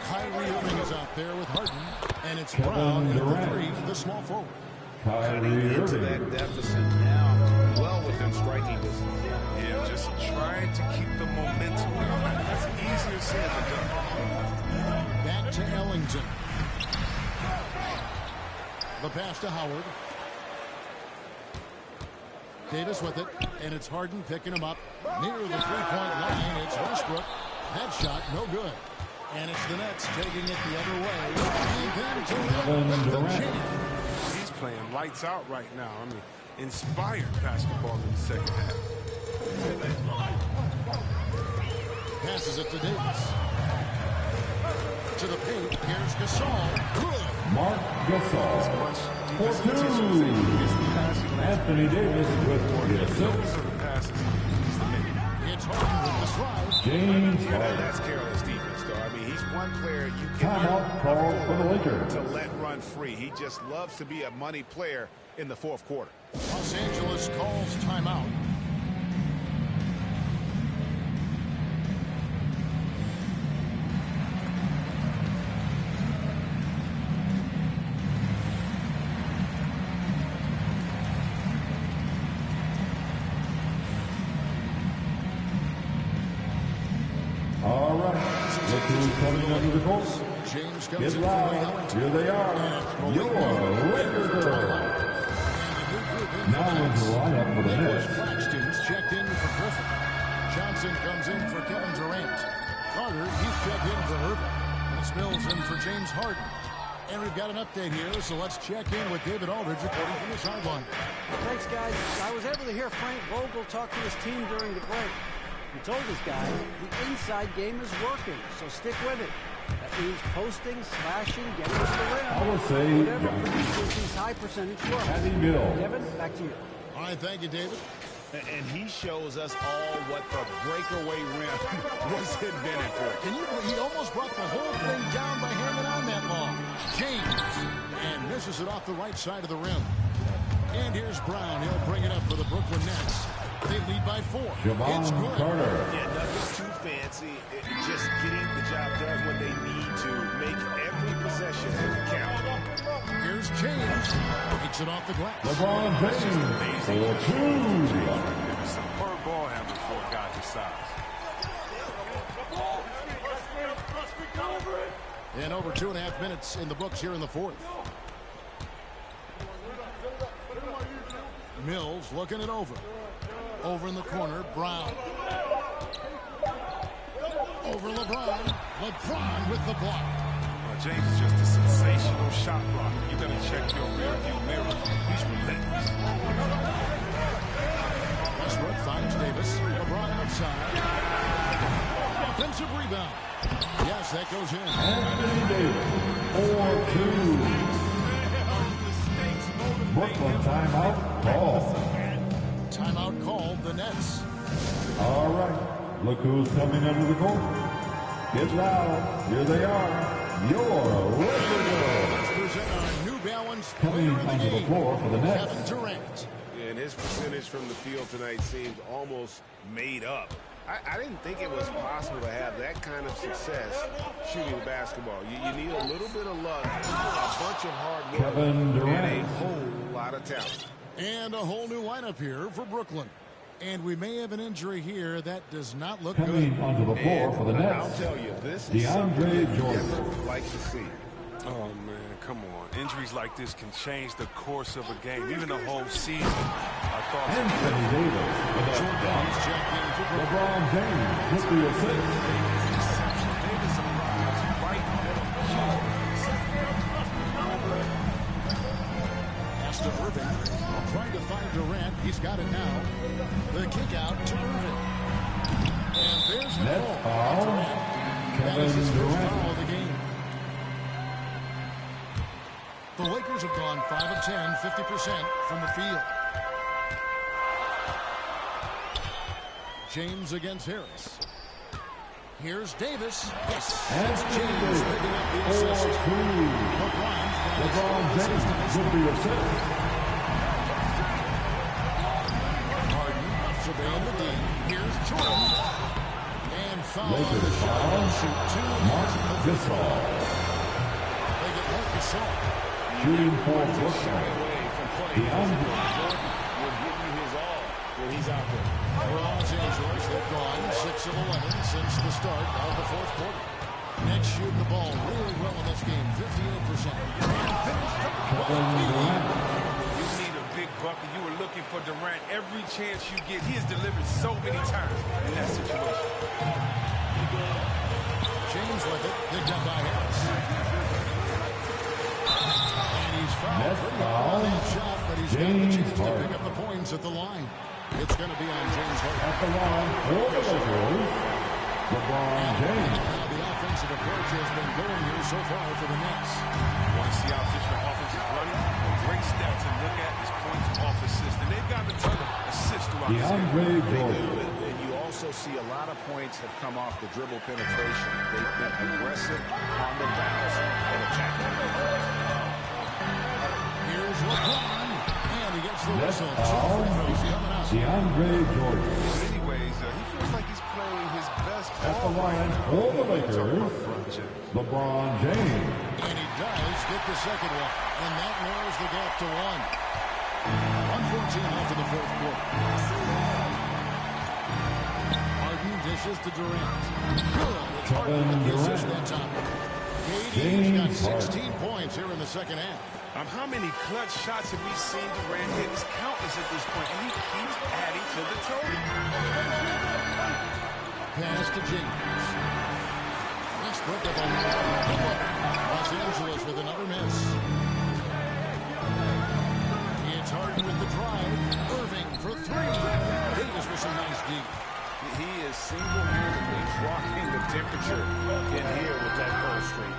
Kyrie Irving is out there with Harden. And it's Brown at the three, the small forward. Cutting into that deficit now. Well within striking distance. Yeah, just trying to keep the momentum. That's easier said than done. Back to Ellington. The pass to Howard. Davis with it, and it's Harden picking him up near the three-point line. It's Westbrook. That shot, no good. And it's the Nets taking it the other way. And then he's playing lights out right now. I mean, inspired basketball in the second half. Passes it to Davis. To the paint, here's Gasol. Good. Mark Gasol, 4-2. Anthony Davis with the assist. It's Harden with the slide. James Harden. That's careless defense, though. I mean, he's one player you Timeout called for the Lakers. to let run free. He just loves to be a money player in the fourth quarter. Los Angeles calls timeout. All right, look who's coming under the court. James comes Get in loud. Here they are, your Laker girls. Now into the lineup for the Nets. Claxton's checked in for Griffin. Johnson comes in for Kevin Durant. Carter, he's checked in for Irving. And Mills in for James Harden. And we've got an update here, so let's check in with David Aldridge reporting from the sideline. Thanks, guys. I was able to hear Frank Vogel talk to his team during the break. He told his guys the inside game is working, so stick with it. That means posting, slashing, getting to the rim. I would say whatever produces these high percentage looks. Kevin, back to you. All right, thank you, David. And he shows us all what the breakaway rim was invented for. Can you believe he almost brought the whole thing down by hanging on that long? James, and misses it off the right side of the rim. And here's Brown. He'll bring it up for the Brooklyn Nets. They lead by 4. It's good. Carter. Yeah, nothing too fancy. Just getting the job done when they need to. Make every possession count. Here's James. Takes it off the glass. LeBron James. 4-2. Superb ball handler for a guy his size. And over 2.5 minutes in the books here in the fourth. Mills looking it over. Over in the corner, Brown. Over LeBron. LeBron with the block. James is just a sensational shot blocker. You got to check your rear view mirror. He's relentless. Westbrook finds Davis. LeBron outside. Offensive rebound. Yes, that goes in. Anthony Davis, 4-2. Brooklyn timeout called. Timeout called, the Nets. All right, look who's coming under the court. Get loud. Here they are. Your Lakers. Let's present our New Balance Coming player of the onto the game, floor for the Nets. Kevin Durant. And his percentage from the field tonight seems almost made up. I didn't think it was possible to have that kind of success shooting the basketball. You need a little bit of luck, a bunch of hard work, Kevin Durant. and a whole lot of talent. And a whole new lineup here for Brooklyn. And we may have an injury here that does not look Coming good. onto the floor for the Nets. I'll tell you, this is DeAndre something you Jordan. never like to see. Oh, man, come on. Injuries like this can change the course of a game, even the whole season. I thought Anthony Davis. Jordan's checked in for Brooklyn. LeBron James with the assist. Davis arrives right on the Pass to Irving. Trying to find Durant. He's got it now. The kick out to Irving. And there's the Net ball. foul. That is his Kevin first Durant. foul of the game. The Lakers have gone 5 of 10, 50% from the field. James against Harris. Here's Davis. Yes. Anthony James Davis. picking up the assist. 4-2. LeBron James with the assist. Surveying the D. Here's Jordan. And foul on the Lakers shot. foul. Shoot two. Mark Gasol. They get Mark Gasol. Shooting for Shy Brooklyn. away from playing. DeAndre. Jordan will give you his all when he's out there. Los Angeles, they've gone 6 of 11 since the start of the fourth quarter. Nets shooting the ball really well in this game, 58%. Kevin Durant. You need a big bucket. You were looking for Durant every chance you get. He has delivered so many times in that situation. James with it, picked up by Harris. And he's fouled Net pretty foul. hard on that shot, but he's got the James chance to Harden. pick up the points at the line. It's going to be on James Harden. At the line for the Lakers. LeBron James. Now the offensive approach has been going here so far for the Nets. Want to see how different offense is running? A great stat to look at is points off assist. And they've got a ton of assists throughout this game. DeAndre They Jordan. do, and you also see a lot of points have come off the dribble penetration. They've been aggressive on the bounce and attacking the defense. Here's LeBron, and he gets the Net whistle. foul. He's coming out. DeAndre Jordan. In many ways, he feels like he's playing his best At the ball line right for the now. Lakers. LeBron James. And he does get the second one, and that narrows the gap to 1. 1:14 left in the fourth quarter. Harden dishes to Durant. Good. It's Harden with the assist that time. KD's got 16 points here in the second half. How many clutch shots have we seen Durant hit? It's countless at this point, and he keeps adding to the total. Pass to James. Westbrook with a Los Angeles with another miss. It's Harden with the drive. Irving for 3. Davis with some nice deep. He is single-handedly dropping the temperature in here with that cold streak.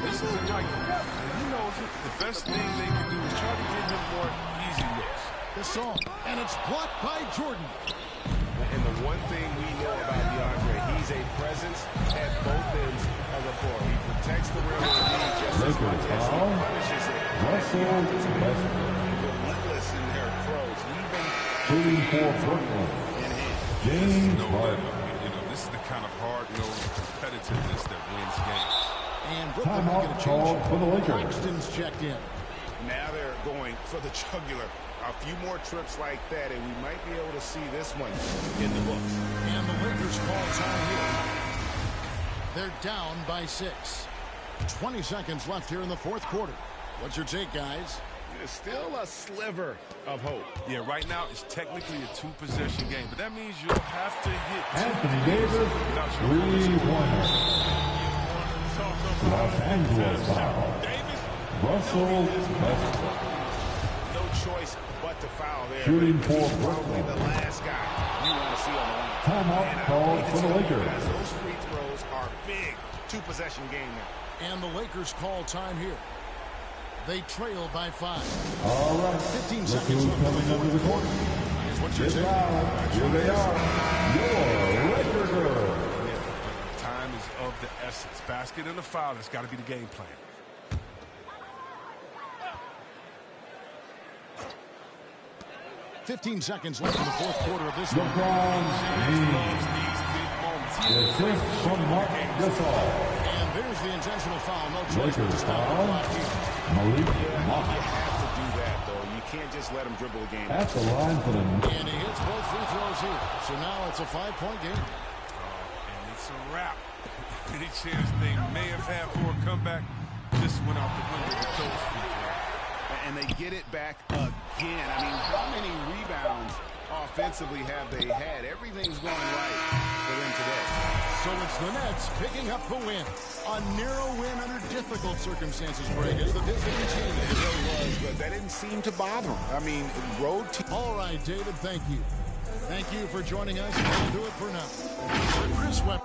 This is a night. He knows it. The best thing they can do is try to get him more easy looks. Gasol, and it's blocked by Jordan. And the one thing we know about DeAndre, he's a presence at both ends of the floor. He protects the rim of the lead just as much as he punishes it. Russell Westbrook. Relentless in their approach, even Shooting for Brooklyn. in hand. James No, Harden. this is the kind of hard-nosed competitiveness that wins games. And Brooklyn Timeout making a call change. for the Lakers. Claxton's checked in. Now they're going for the jugular. A few more trips like that, and we might be able to see this one in the books. And the Lakers call time here. They're down by 6. 20 seconds left here in the fourth quarter. What's your take, guys? There's still a sliver of hope. Yeah, right now it's technically a two-possession game, but that means you'll have to hit Anthony Davis, 3-pointer. Los Angeles foul. Russell Westbrook. No choice but got the foul there. Shooting for He's probably Brooklyn. the last guy you want to see on the line. Timeout called for the Lakers. Those free throws are big. Two-possession game now. And the Lakers call time here. They trail by 5. All right. 15 Look seconds who's left in coming the under the fourth court. Here's what you're Get saying. loud. Here they are. Your Laker girls. Time is of the essence. Basket and a foul. That's got to be the game plan. 15 seconds left in the fourth quarter of this one. LeBron James. Assist from Mark Gasol. And there's the intentional foul. No choice but to Lakers stop the foul. clock here. Malik You Monk. have to do that, though. You can't just let him dribble the game. At the line for the And he hits both free throws here. So now it's a 5-point game. And it's a wrap. Any chance they may have had for a comeback just went out the window with those free throws. And they get it back again. I mean, how many rebounds offensively have they had? Everything's going right for them today. So it's the Nets picking up the win. A narrow win under difficult circumstances, Greg, as the visiting team. It really was, but that didn't seem to bother them. I mean, road team. All right, David, thank you. Thank you for joining us. That'll do it for now. For Chris Webb.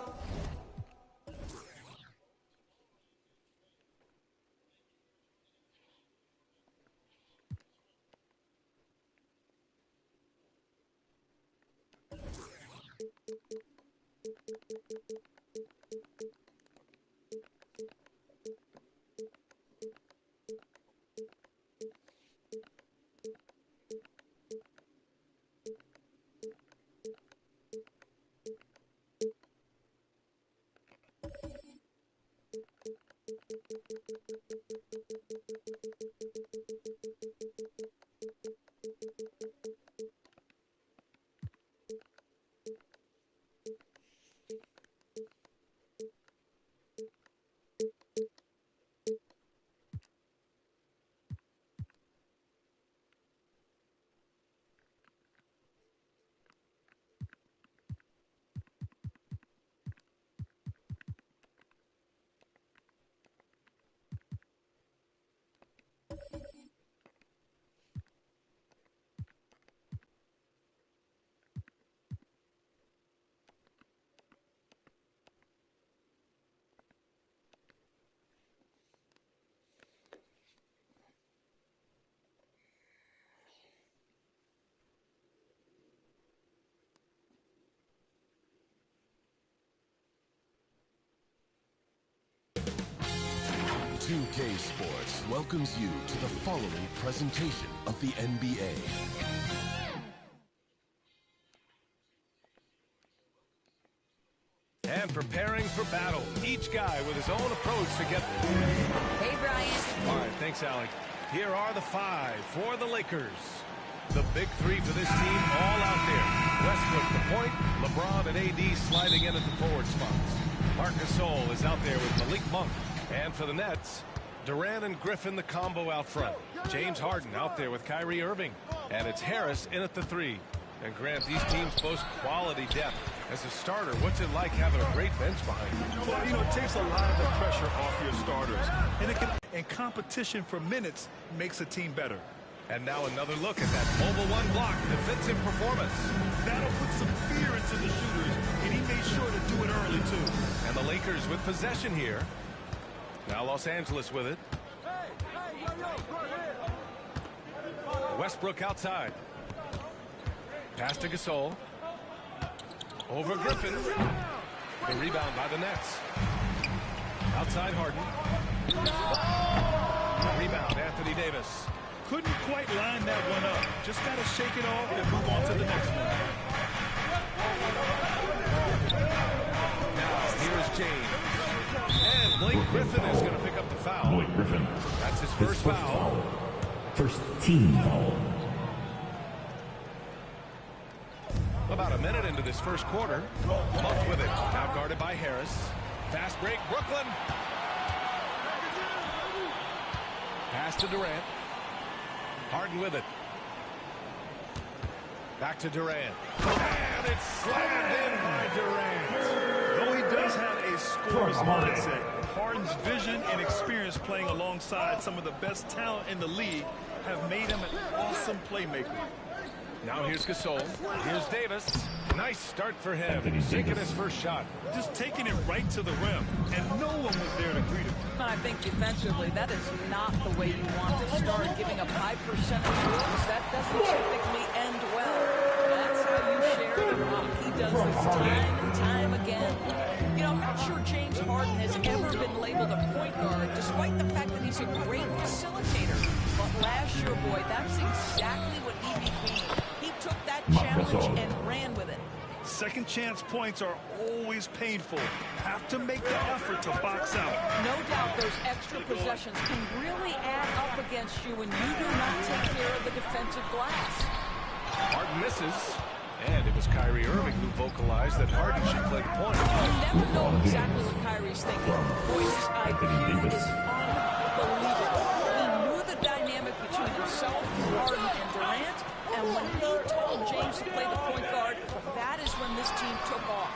OK Sports welcomes you to the following presentation of the NBA. And preparing for battle. Each guy with his own approach to get there. Hey, Brian. All right, thanks, Alec. Here are the 5 for the Lakers. The big 3 for this team all out there. Westbrook the point, LeBron and AD sliding in at the forward spots. Marc Gasol is out there with Malik Monk. And for the Nets, Durant and Griffin the combo out front. James Harden out there with Kyrie Irving. And it's Harris in at the 3. And Grant, these teams boast quality depth. As a starter, what's it like having a great bench behind you? Well, you know, it takes a lot of the pressure off your starters. And competition for minutes makes a team better. And now another look at that mobile one block defensive performance. That'll put some fear into the shooters, and he made sure to do it early, too. And the Lakers with possession here. Now Los Angeles with it. Westbrook outside. Pass to Gasol. Over Griffin. The rebound by the Nets. Outside Harden. The rebound, Anthony Davis. Couldn't quite line that one up. Just got to shake it off and move on to the next one. Now, here's James. And Blake Griffin is going to pick up the foul. Blake Griffin. That's his first foul. First team foul. About a minute into this first quarter. Monk with it. Now guarded by Harris. Fast break, Brooklyn. Pass to Durant. Harden with it. Back to Durant. And it's slammed in by Durant. Though he does have a scorer's mindset, Harden's vision and experience playing alongside some of the best talent in the league have made him an awesome playmaker. Now here's Gasol. Here's Davis. Nice start for him. Taking his first shot. Just taking it right to the rim, and no one was there to greet him. I think defensively, that is not the way you want to start giving up high percentage looks. That doesn't typically end well. That's how you share the rock. He does this time and time again. You know, I'm not sure James Harden has ever been labeled a point guard, despite the fact that he's a great facilitator. But last year, boy, that's exactly what he became. He took that challenge and ran with it. Second chance points are always painful. Have to make the effort to box out. No doubt those extra possessions can really add up against you when you do not take care of the defensive glass. Harden misses. And it was Kyrie Irving who vocalized that Harden should play the point. You never know exactly what Kyrie's thinking. Boy, his IQ is unbelievable. He knew the dynamic between himself, Harden, and Durant. And when he told James to play the point guard, that is when this team took off.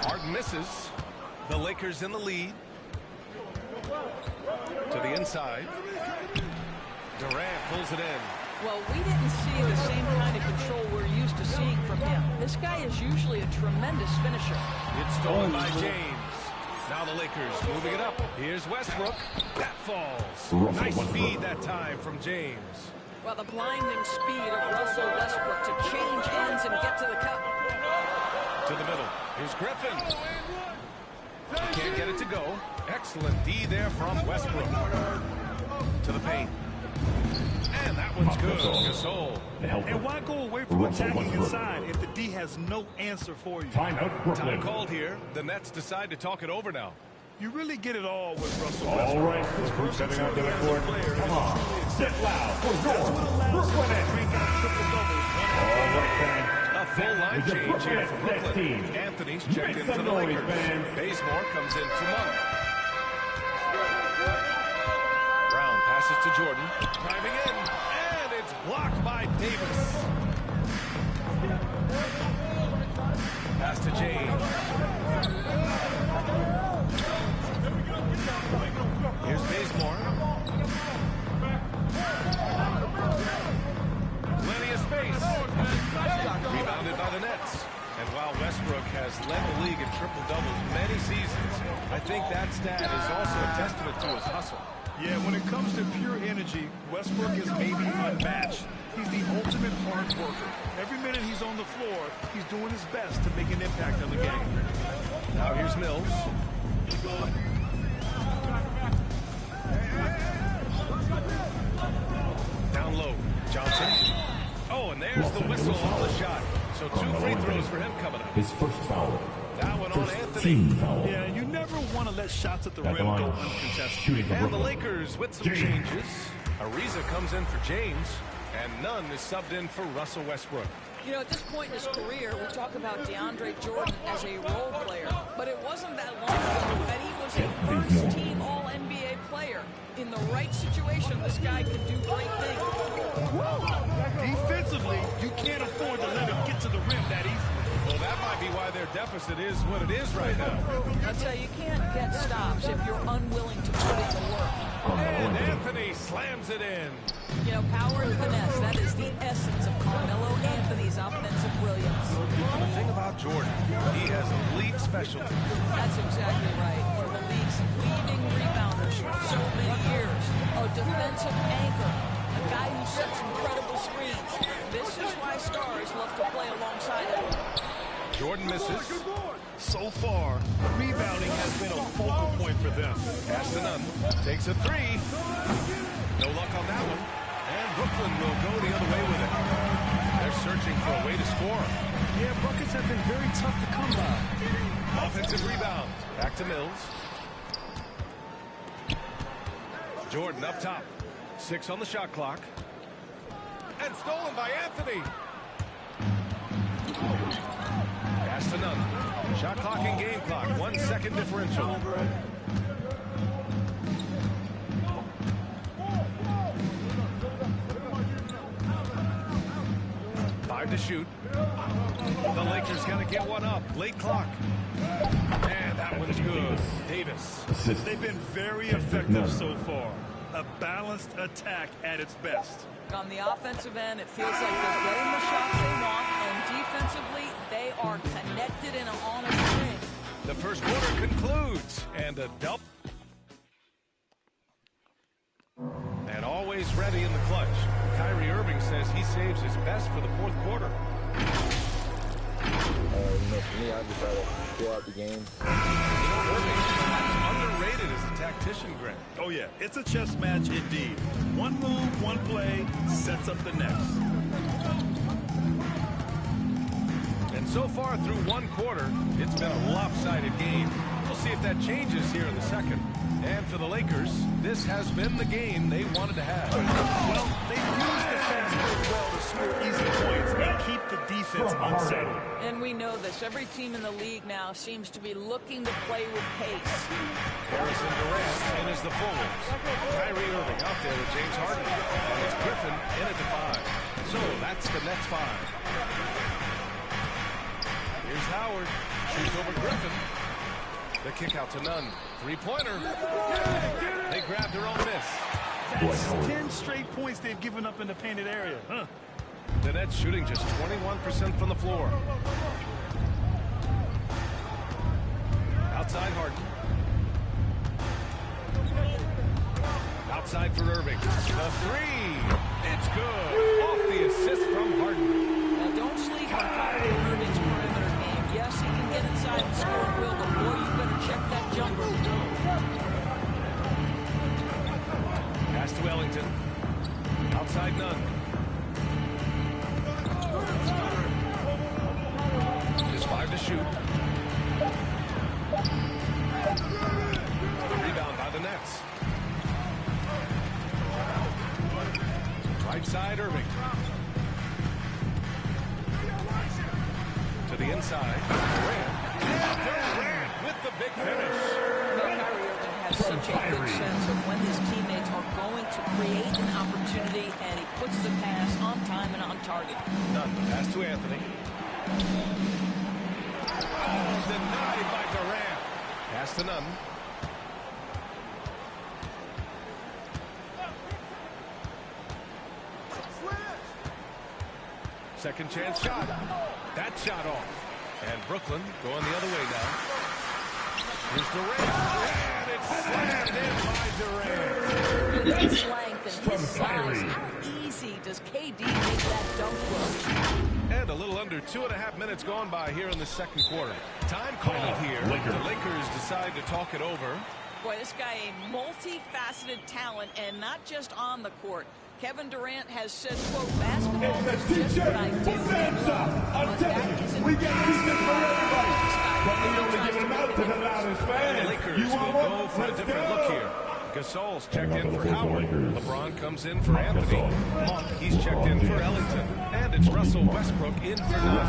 Harden misses. The Lakers in the lead. To the inside. Durant pulls it in. Well, we didn't see the same kind of control we're used to seeing from him. This guy is usually a tremendous finisher. It's stolen by James. Now the Lakers moving it up. Here's Westbrook. That falls. Nice speed that time from James. Well, the blinding speed of Russell Westbrook to change ends and get to the cup. To the middle. Here's Griffin. He can't get it to go. Excellent D there from Westbrook. To the paint. And that one's good. Gasol. And why go away from attacking inside if the D has no answer for you? Time called here. The Nets decide to talk it over now. You really get it all with Russell All Westbrook. right, this group stepping out to the court. Come on, sit loud for your Brooklyn Nets. All right, fans. A full line change here for Brooklyn. Anthony's checked in for the Lakers. Bazemore comes in for Monk. Brown passes to Jordan. Driving in. And it's blocked by Davis. Pass to James. Here's Bazemore. Plenty of space. Rebounded by the Nets. And while Westbrook has led the league in triple-doubles many seasons, I think that stat is also a testament to his hustle. Yeah, when it comes to pure energy, Westbrook is maybe unmatched. He's the ultimate hard worker. Every minute he's on the floor, he's doing his best to make an impact on the game. Now here's Mills. Down low, Johnson. Oh, and there's the whistle on the shot. So 2 free throws for him coming up. His first foul. That one on Anthony. Yeah, you never want to let shots at the rim go uncontested. And the Lakers with some changes. Ariza comes in for James, and Nunn is subbed in for Russell Westbrook. You know, at this point in his career, we talk about DeAndre Jordan as a role player, but it wasn't that long ago that he was a first-team All-NBA player. In the right situation, this guy can do great things. Defensively, you can't afford to let him get to the rim that easily. Well, that might be why their deficit is what it is right now. I'll tell you, you can't get stops if you're unwilling to put in the work. And Anthony slams it in. You know, power and finesse, that is the essence of Carmelo Anthony's offensive brilliance. The thing about Jordan, he has elite specialty. That's exactly right. One of the league's leading rebounders for so many years. A defensive anchor. A guy who sets incredible screens. This is why stars love to play alongside him. Jordan misses. So far, rebounding has been a focal point for them. Pass to Nunn. Takes a 3. No luck on that one. And Brooklyn will go the other way with it. They're searching for a way to score. Yeah, buckets have been very tough to come by. Offensive rebound. Back to Mills. Jordan up top. 6 on the shot clock. And stolen by Anthony. Pass to Nunn. Shot clock and game clock. 1 second differential. To shoot. The Lakers got to get one up. Late clock. And that one's good. Davis. They've been very effective so far. a balanced attack at its best. On the offensive end, it feels like they're getting the shots they want, and defensively, they are connected and on a string. The first quarter concludes, and a double. And always ready in the clutch. Kyrie Irving says he saves his best for the fourth quarter. For me, I just try to fill out the game. Irving is underrated as a tactician, Grant. Oh, yeah. It's a chess match indeed. One move, one play sets up the next. And so far through one quarter, it's been a lopsided game. We'll see if that changes here in the second. And for the Lakers, this has been the game they wanted to have. Well, they used the fast break well to score easy points and keep the defense unsettled. And we know this. Every team in the league now seems to be looking to play with pace. Harrison Durant in as the forwards. Kyrie Irving out there with James Harden. And it's Griffin in at the 5. So that's the next 5. Here's Howard. Shoots over Griffin. The kick out to Nunn. Three-pointer. They grabbed their own miss. That's 10 straight points they've given up in the painted area. Huh? The Nets shooting just 21% from the floor. Outside Harden. Outside for Irving. The 3. It's good. Off the assist from Harden. Now don't sleep on Kyrie Irving's perimeter game. Yes, he can get inside and score at will, but boy, you better check that jumper. Pass to Ellington. Outside Nunn. Just 5 to shoot. The rebound by the Nets. Right side, Irving. To the inside. Durant with the big finish. Kyrie Irving has such a good sense of when his teammates are going to create an opportunity, and he puts the pass on time and on target. Nunn, pass to Anthony. Oh, denied by Durant. Pass to Nunn. Second chance shot. That shot off. And Brooklyn going the other way now. Here's Durant. And it's slammed in by Durant. With his length and his size, how easy does KD make that dunk look? And a little under 2.5 minutes gone by here in the second quarter. Time called here. The Lakers decide to talk it over. Boy, this guy a multifaceted talent, and not just on the court. Kevin Durant has said, quote, basketball is just what I do. I'm telling you, we get defense for everybody. But we only give it out to the loudest fans. The Lakers will go for a different look here. Gasol's checked in for Howard. LeBron comes in for Anthony. Monk, he's checked in for Ellington. And it's Russell Westbrook in for Nunn.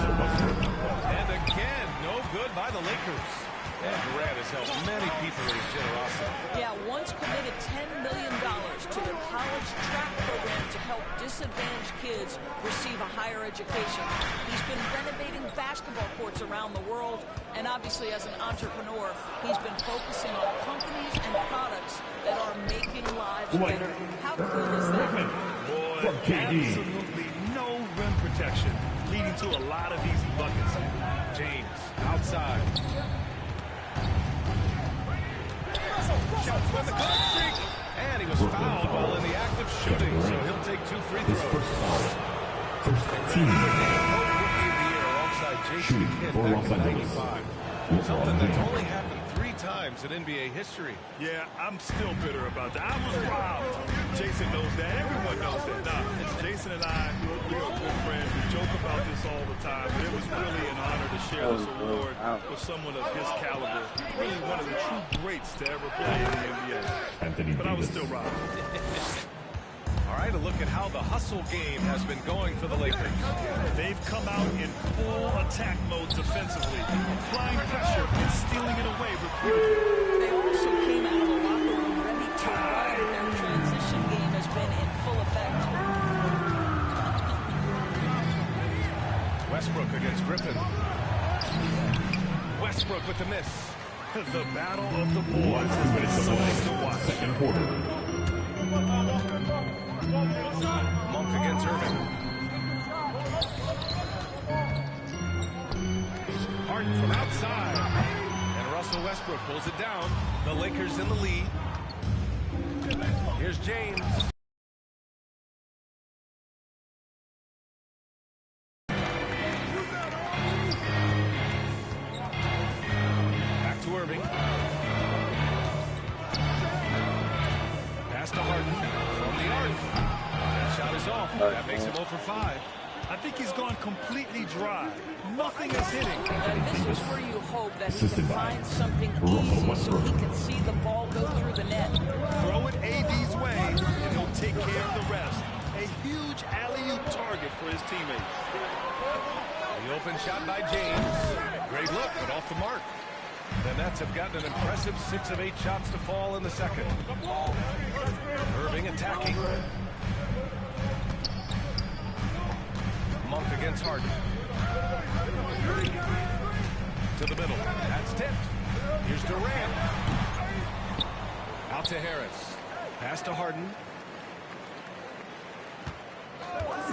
And again, no good by the Lakers. And Durant has helped many people with his generosity. Yeah, once committed $10 million to their college track program to help disadvantaged kids receive a higher education. He's been renovating basketball courts around the world, and obviously as an entrepreneur, he's been focusing on companies and products that are making lives better. How cool is that? Boy, absolutely no rim protection, leading to a lot of easy buckets. James outside. Shots with the clock streak. And he was fouled while in the act of shooting, so he'll take 2 free throws. First team. Rookie of the year alongside Jason Kidd back in '95. Something that's only happened 3 times in NBA history. Yeah, I'm still bitter about that. I was robbed. Jason knows that. Everyone knows that. Nah, Jason and I, we are good friends. We joke about this all the time. But it was really an honor to share this award with someone of his caliber. Really one of the true greats to ever play in the NBA. But I was still robbed. All right, a look at how the hustle game has been going for the Lakers. They've come out in full attack mode defensively, applying pressure and stealing it away repeatedly. They also came out of the locker room ready to run. Their transition game has been in full effect. Westbrook against Griffin. Westbrook with the miss. The battle of the boards has been so to watch. Second quarter. Monk against Irving. Harden from outside. And Russell Westbrook pulls it down. The Lakers in the lead. Here's James. Back to Irving. Pass to Harden from the arc. That shot is off. That makes him 0 for 5. I think he's gone completely dry. Nothing is hitting. And this is where you hope that he can find something easy so he can see the ball go through the net. Throw it AD's way, and he'll take care of the rest. A huge alley-oop target for his teammates. The open shot by James. Great look, but off the mark. The Nets have gotten an impressive 6 of 8 shots to fall in the second. Irving attacking. Monk against Harden. To the middle. That's tipped. Here's Durant. Out to Harris. Pass to Harden.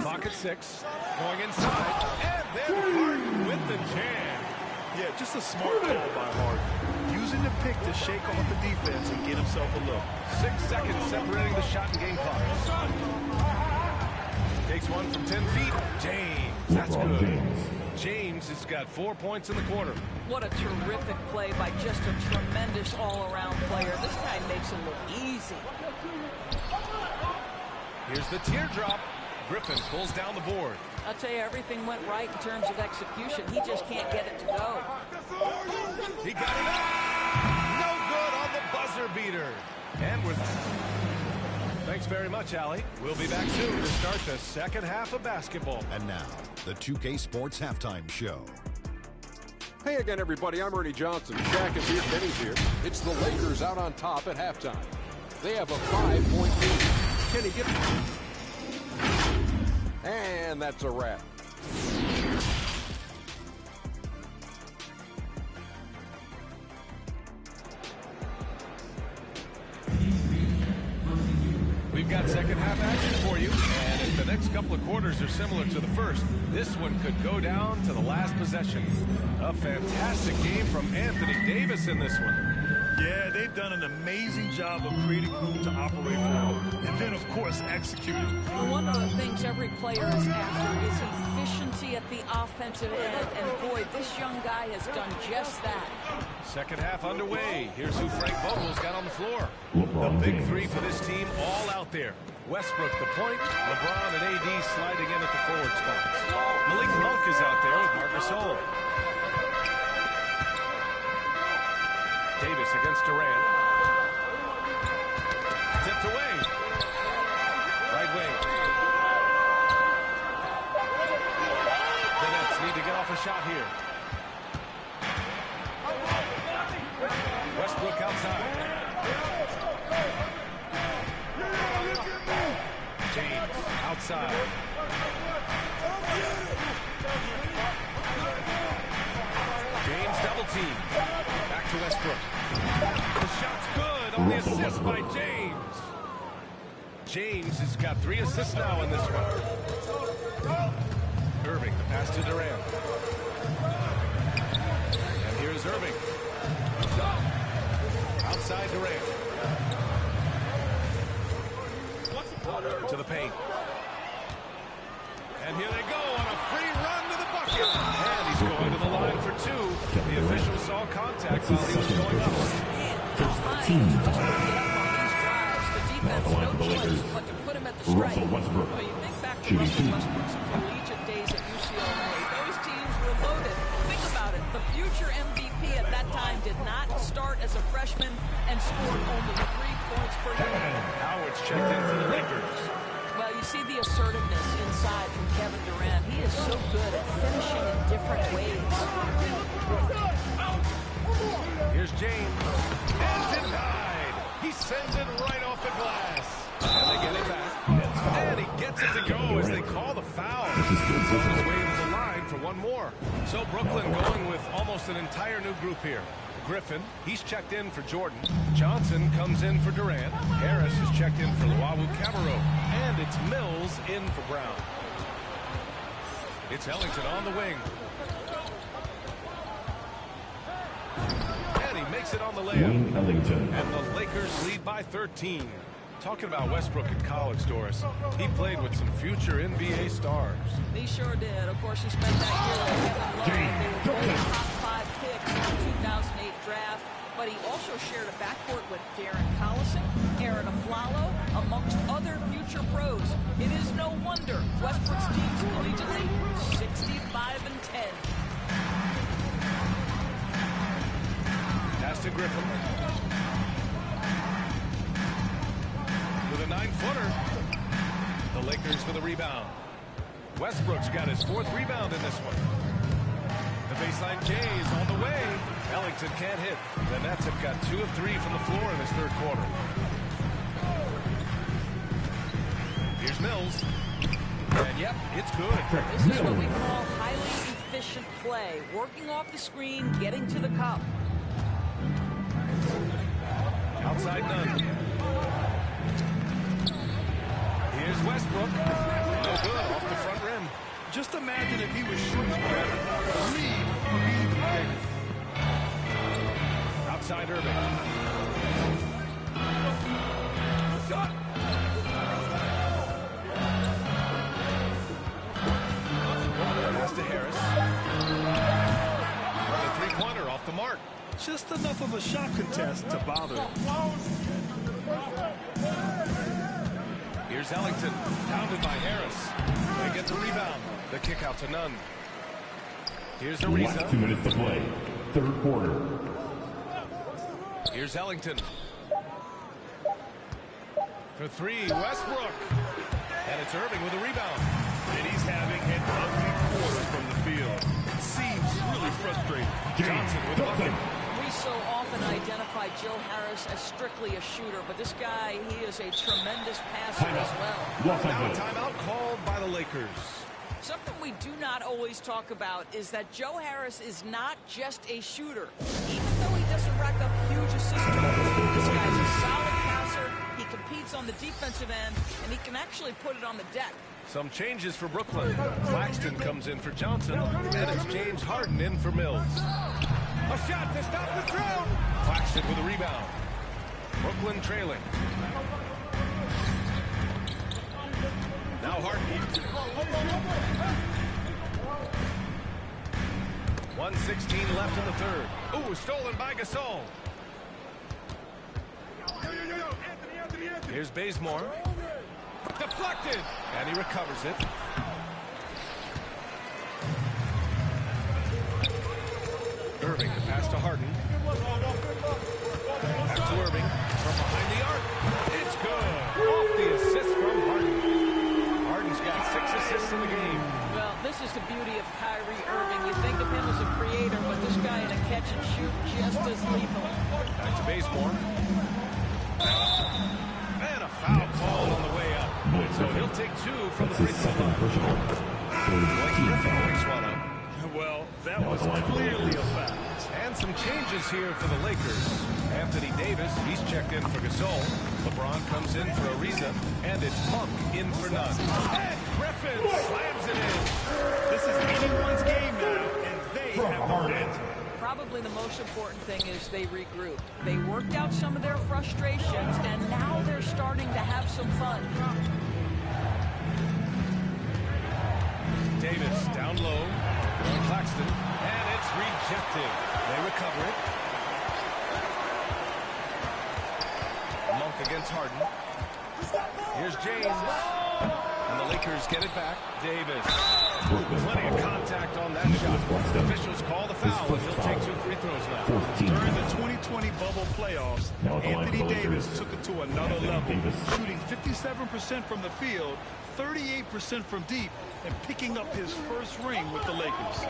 Clock at 6. Going inside. And then Harden with the jam. Yeah, just a smart call by Harden. Using the pick to shake off the defense and get himself a look. 6 seconds separating the shot and game clocks. Takes one from 10 feet. James. That's good. James has got 4 points in the quarter. What a terrific play by just a tremendous all-around player. This guy makes it look easy. Here's the teardrop. Griffin pulls down the board. I'll tell you, everything went right in terms of execution. He just can't get it to go. He got it up. No good on the buzzer beater. And we're... Thanks very much, Allie. We'll be back soon to start the second half of basketball. And now, the 2K Sports Halftime Show. Hey again, everybody. I'm Ernie Johnson. Shaq is here. Benny's here. It's the Lakers out on top at halftime. They have a 5-point lead. Can he get it? And that's a wrap. We've got second half action for you, and if the next couple of quarters are similar to the first, this one could go down to the last possession. A fantastic game from Anthony Davis in this one. Yeah, they've done an amazing job of creating room to operate from, and then, of course, executing. Well, one of the things every player is after is efficiency at the offensive end, and boy, this young guy has done just that. Second half underway. Here's who Frank Vogel's got on the floor. The big three for this team all out there. Westbrook the point, LeBron and AD sliding in at the forward spots. Malik Monk is out there with Marc Gasol. Davis against Durant. Tipped away. Right wing. The Nets need to get off a shot here. Westbrook outside. James outside. James double team. Back to Westbrook. The shot's good on the assist by James. James has got 3 assists now in this one. Irving, the pass to Durant. And here's Irving. Outside Durant. To the paint. And here they go on a free run to the bucket. And he's going to the line for 2. The official saw contact while he was going up. Team foul. Now the line for the Lakers. But to put him at the strike. Westbrook. Well, you think back to Russell Westbrook's collegiate days at UCLA. Those teams were loaded. Think about it. The future MVP at that time did not start as a freshman and scored only 3 points per game. Howard's checked in for the Lakers. Well, you see the assertiveness inside from Kevin Durant. He is so good at finishing in different ways. Here's James. And denied. He sends it right off the glass. And they get it back. And he gets it to go as they call the foul. On his way to the line for one more. So Brooklyn going with almost an entire new group here. Griffin, he's checked in for Jordan. Johnson comes in for Durant. Harris is checked in for Luau Cabarro. And it's Mills in for Brown. It's Ellington on the wing. And he makes it on the layup. Ellington. And the Lakers lead by 13. Talking about Westbrook in college, Doris, he played with some future NBA stars. He sure did. Of course, he spent that year with Kevin Love. They were both top 5 picks in the 2008 draft. But he also shared a backcourt with Darren Collison, Aaron Aflalo, amongst other future pros. It is no wonder Westbrook's teams collegiately 65-10. Pass to Griffin. With a 9-footer. The Lakers for the rebound. Westbrook's got his 4th rebound in this one. The baseline J is on the way. Ellington can't hit. The Nets have got 2 of 3 from the floor in this 3rd quarter. Here's Mills. And yep, it's good. This is what we call highly efficient play. Working off the screen, getting to the cup. Outside none. Here's Westbrook. No good off the front rim. Just imagine if he was shooting better. The lead would be even bigger. Outside Irving. Pass to Harris. The 3-pointer off the mark. Just enough of a shot contest to bother him. Here's Ellington, pounded by Harris. They get the rebound. The kick out to none. Here's Ariza. Last 2 minutes to play. 3rd quarter. Here's Ellington. For 3, Westbrook. And it's Irving with a rebound. And he's having an ugly quarter from the field. It seems really frustrating. Johnson with a bucket. We so often identify Joe Harris as strictly a shooter, but this guy, he is a tremendous passer as well. Now a timeout called by the Lakers. Something we do not always talk about is that Joe Harris is not just a shooter. Even though he doesn't rack up huge assist totals, this guy's a solid passer. He competes on the defensive end, and he can actually put it on the deck. Some changes for Brooklyn. Claxton comes in for Johnson, and it's James Harden in for Mills. A shot to stop the throw. Claxton with a rebound. Brooklyn trailing. Now Harden. 1:16 left in the 3rd. Ooh, stolen by Gasol. Here's Bazemore. Deflected. And he recovers it. Irving, the pass to Harden. Back to Irving. From behind the arc. It's good. Off the assist from Harden. Harden's got 6 assists in the game. Well, this is the beauty of Kyrie Irving. You think of him as a creator, but this guy in a catch and shoot just as lethal. Back to Bazemore. And a foul call on the way up. So he'll take 2 from the free throw line. Well, that was clearly a foul. And some changes here for the Lakers. Anthony Davis, he's checked in for Gasol. LeBron comes in for Ariza. And it's Monk in for none. And Griffin slams it in. This is anyone's game now, and they have to win. Probably the most important thing is they regrouped. They worked out some of their frustrations, and now they're starting to have some fun. Davis down low. Claxton. And it's rejected. They recover it. Monk against Harden. Here's James. And the Lakers get it back. Davis. Plenty of contact on that shot. Officials call the foul, and he'll take 2 free throws now. During the 2020 bubble playoffs, Anthony Davis took it to another level, shooting 57% from the field, 38% from deep, and picking up his first ring with the Lakers.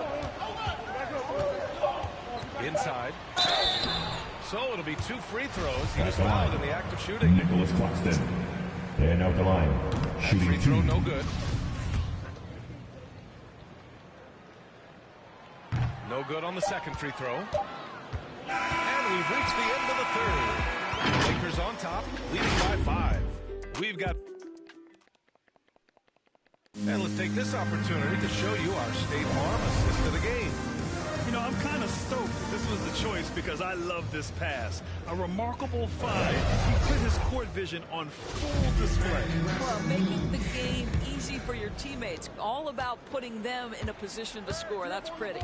Inside. So it'll be 2 free throws. He was fouled in the act of shooting. Nicholas Claxton. And out the line. Shooting free throw, no good. No good on the second free throw. we've reached the end of the third. Lakers on top, leading by 5. We've got... And let's take this opportunity to show you our State Farm assist of the game. You know, I'm kind of stoked that this was the choice because I love this pass. A remarkable find. He put his court vision on full display. Well, making the game easy for your teammates. All about putting them in a position to score. That's pretty.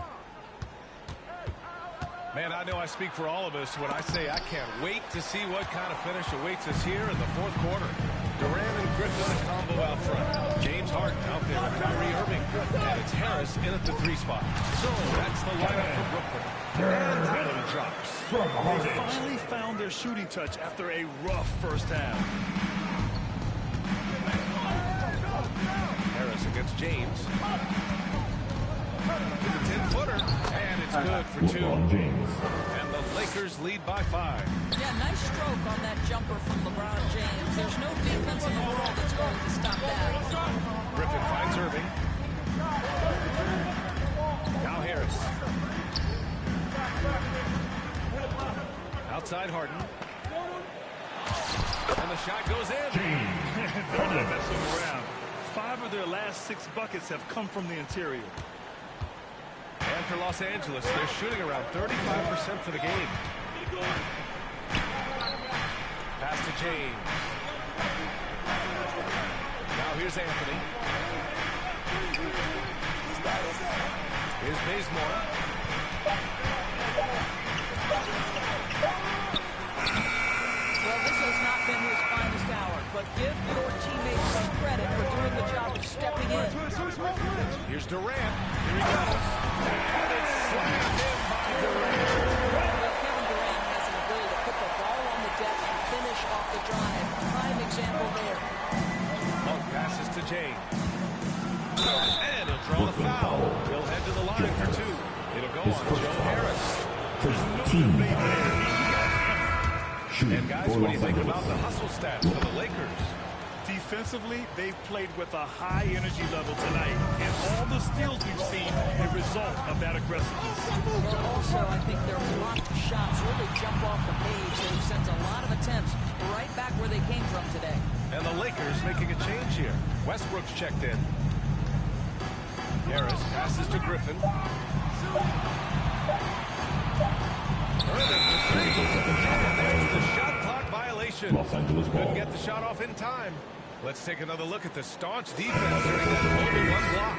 Man, I know I speak for all of us when I say I can't wait to see what kind of finish awaits us here in the fourth quarter. Durant and Griffin a combo out front. James Harden out there with Kyrie Irving. And it's Harris in at the 3 spot. So that's the lineup for Brooklyn. And that one drops. They finally found their shooting touch after a rough first half. Harris against James. With the 10-footer. And it's good for 2. And the Lakers lead by 5. Yeah, nice stroke on that jumper from LeBron James. There's no defense in the world that's going to stop that. Griffin finds Irving. Now Harris. Outside Harden. And the shot goes in. They're not messing around. 5 of their last 6 buckets have come from the interior. And for Los Angeles, they're shooting around 35% for the game. Pass to James. Now here's Anthony. Here's Bazemore. Well, this has not been his finest hour, but give your teammates some credit for doing the job of stepping in. Here's Durant. Here he goes. And it's slammed in by Durant. Well, Kevin Durant has an ability to put the ball on the deck and finish off the drive. Prime example there. Monk passes to James. And he'll draw the foul. He'll head to the line for 2. It'll go on Joe Harris. And guys, what do you think about the hustle stats for the Lakers? Defensively, they've played with a high energy level tonight, and all the steals we've seen a result of that aggressiveness. Well, also, I think their blocked shots really jump off the page. They've sent a lot of attempts right back where they came from today. And the Lakers making a change here. Westbrook's checked in. Harris passes to Griffin. Irving for 3. And there's the shot clock violation. Couldn't get the shot off in time. Let's take another look at the staunch defense during that mobile 1 block.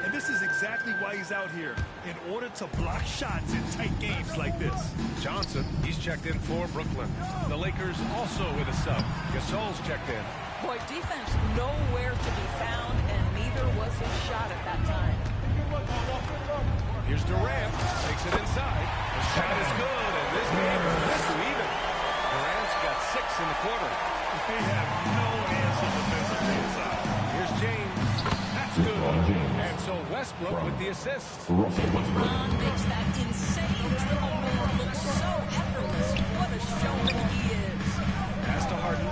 And this is exactly why he's out here, in order to block shots in tight games like this. Johnson, he's checked in for Brooklyn. The Lakers also with a sub. Gasol's checked in. Boy, defense nowhere to be found, and neither was his shot at that time. Here's Durant. Takes it inside. The shot is good, and this game is this even. Durant's got 6 in the quarter. They have no answer defensively inside. Here's James. That's good. And so Westbrook with the assist. LeBron makes that insane triple move look so effortless. What a showman he is. Pass to Harden.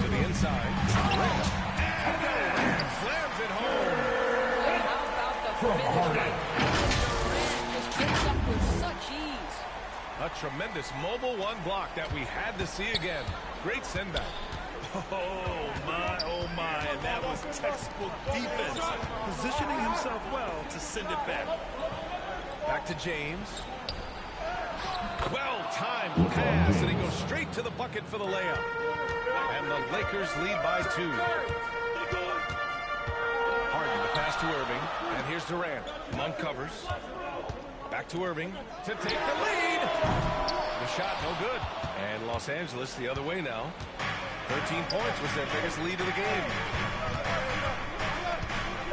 To the inside. Durant. And Durant slams it home. And how about the finish? Durant just picks up with such ease. A tremendous mobile 1 block that we had to see again. Great send back. Oh my, and that was textbook defense. Positioning himself well to send it back. Back to James. Well-timed pass, and he goes straight to the bucket for the layup. And the Lakers lead by 2. Harden, the pass to Irving, and here's Durant. Monk covers. Back to Irving to take the lead. The shot, no good. And Los Angeles the other way now. 13 points was their biggest lead of the game.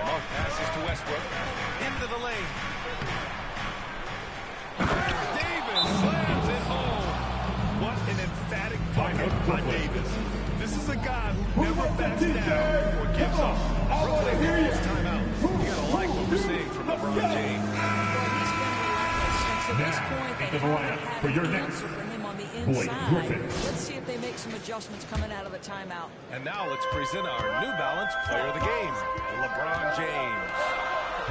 Monk passes to Westbrook. Into the lane. Davis slams it home. What an emphatic bucket by Davis. This is a guy who never backs down or gives up. Brooklyn calls timeout. You gotta like what we're seeing from LeBron James. Now, into the lineup for your next Blake Griffin. Let's see if they make some adjustments coming out of the timeout. And now let's present our New Balance Player of the Game, LeBron James.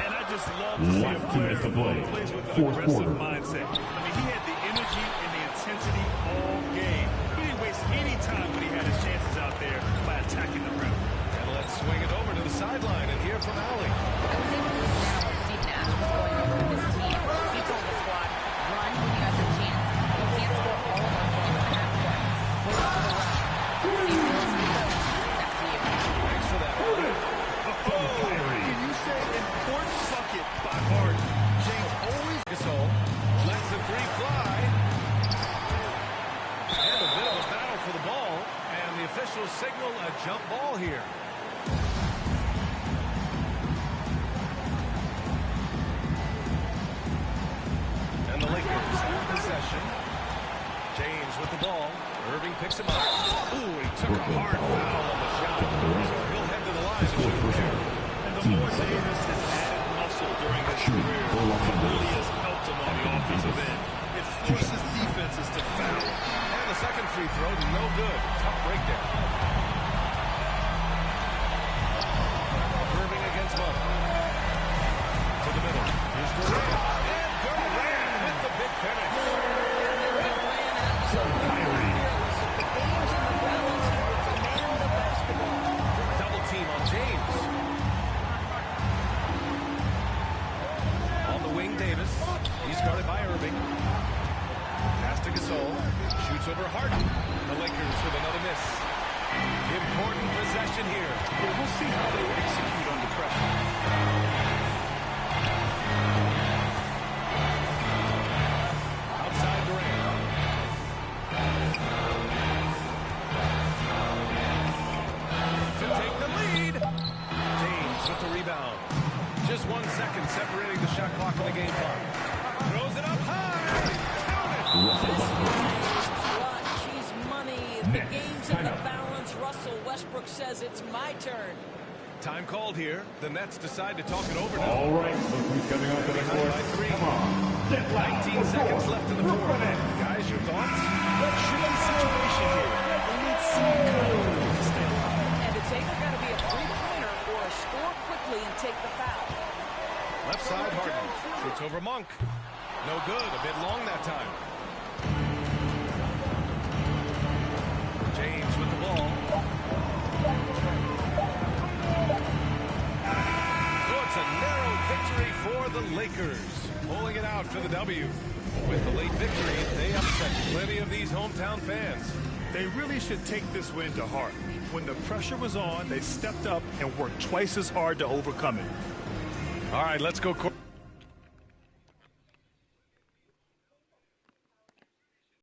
And I just love to see a player to play. who plays with an Fourth aggressive quarter. mindset. I mean, he had the energy and the intensity all game. He didn't waste any time when he had his chances out there by attacking the rim. And let's swing it over to the sideline and hear from Allie. I was able to listen now when Steve Nash was going over with his team. He told the squad, run when you have the chance. You can't score all of our points in the half court. We're up to the run. Steve Nash, back to you. Thanks for that. Can you say important bucket by Harden? James always... Gasol lets the three fly. And a bit of a battle for the ball. And the officials signal a jump ball here. And the Lakers have possession. James with the ball. Irving picks him up. Ooh, he took a hard foul on the shot. So he'll head to the line to shoot here. And the more Davis has added muscle during his career, it really has helped him on the offensive end. It forces defenses to foul. And the second free throw, no good. Tough breakdown. Irving against Monk. To the middle. Here's Durant. And Durant with the big finish. Double team on James. On the wing, Davis. He's guarded by Irving. Pass to Gasol. Shoots over Harden. The Lakers with another miss. Important possession here. Well, we'll see how they execute under pressure. Outside Durant. To take the lead. James with the rebound. Just 1 second separating the shot clock and the game clock. Throws it up high. Watch, he's money. The game's in the balance. Russell Westbrook says it's my turn. Time called here. The Nets decide to talk it over now. All right, look who's coming up to the Behind court. by 3. Come on. Get loud. 19 seconds left in the fourth. Guys, your thoughts? Tricky situation here. They need some kind of rhythm to stay alive. And it's either got to be a three-pointer or a score quickly and take the foul. Left side, Harden. Shoots over Monk. No good. A bit long that time. James with the ball. So it's a narrow victory for the Lakers. Pulling it out for the W. With the late victory, they upset plenty of these hometown fans. They really should take this win to heart. When the pressure was on, they stepped up and worked twice as hard to overcome it. All right, let's go.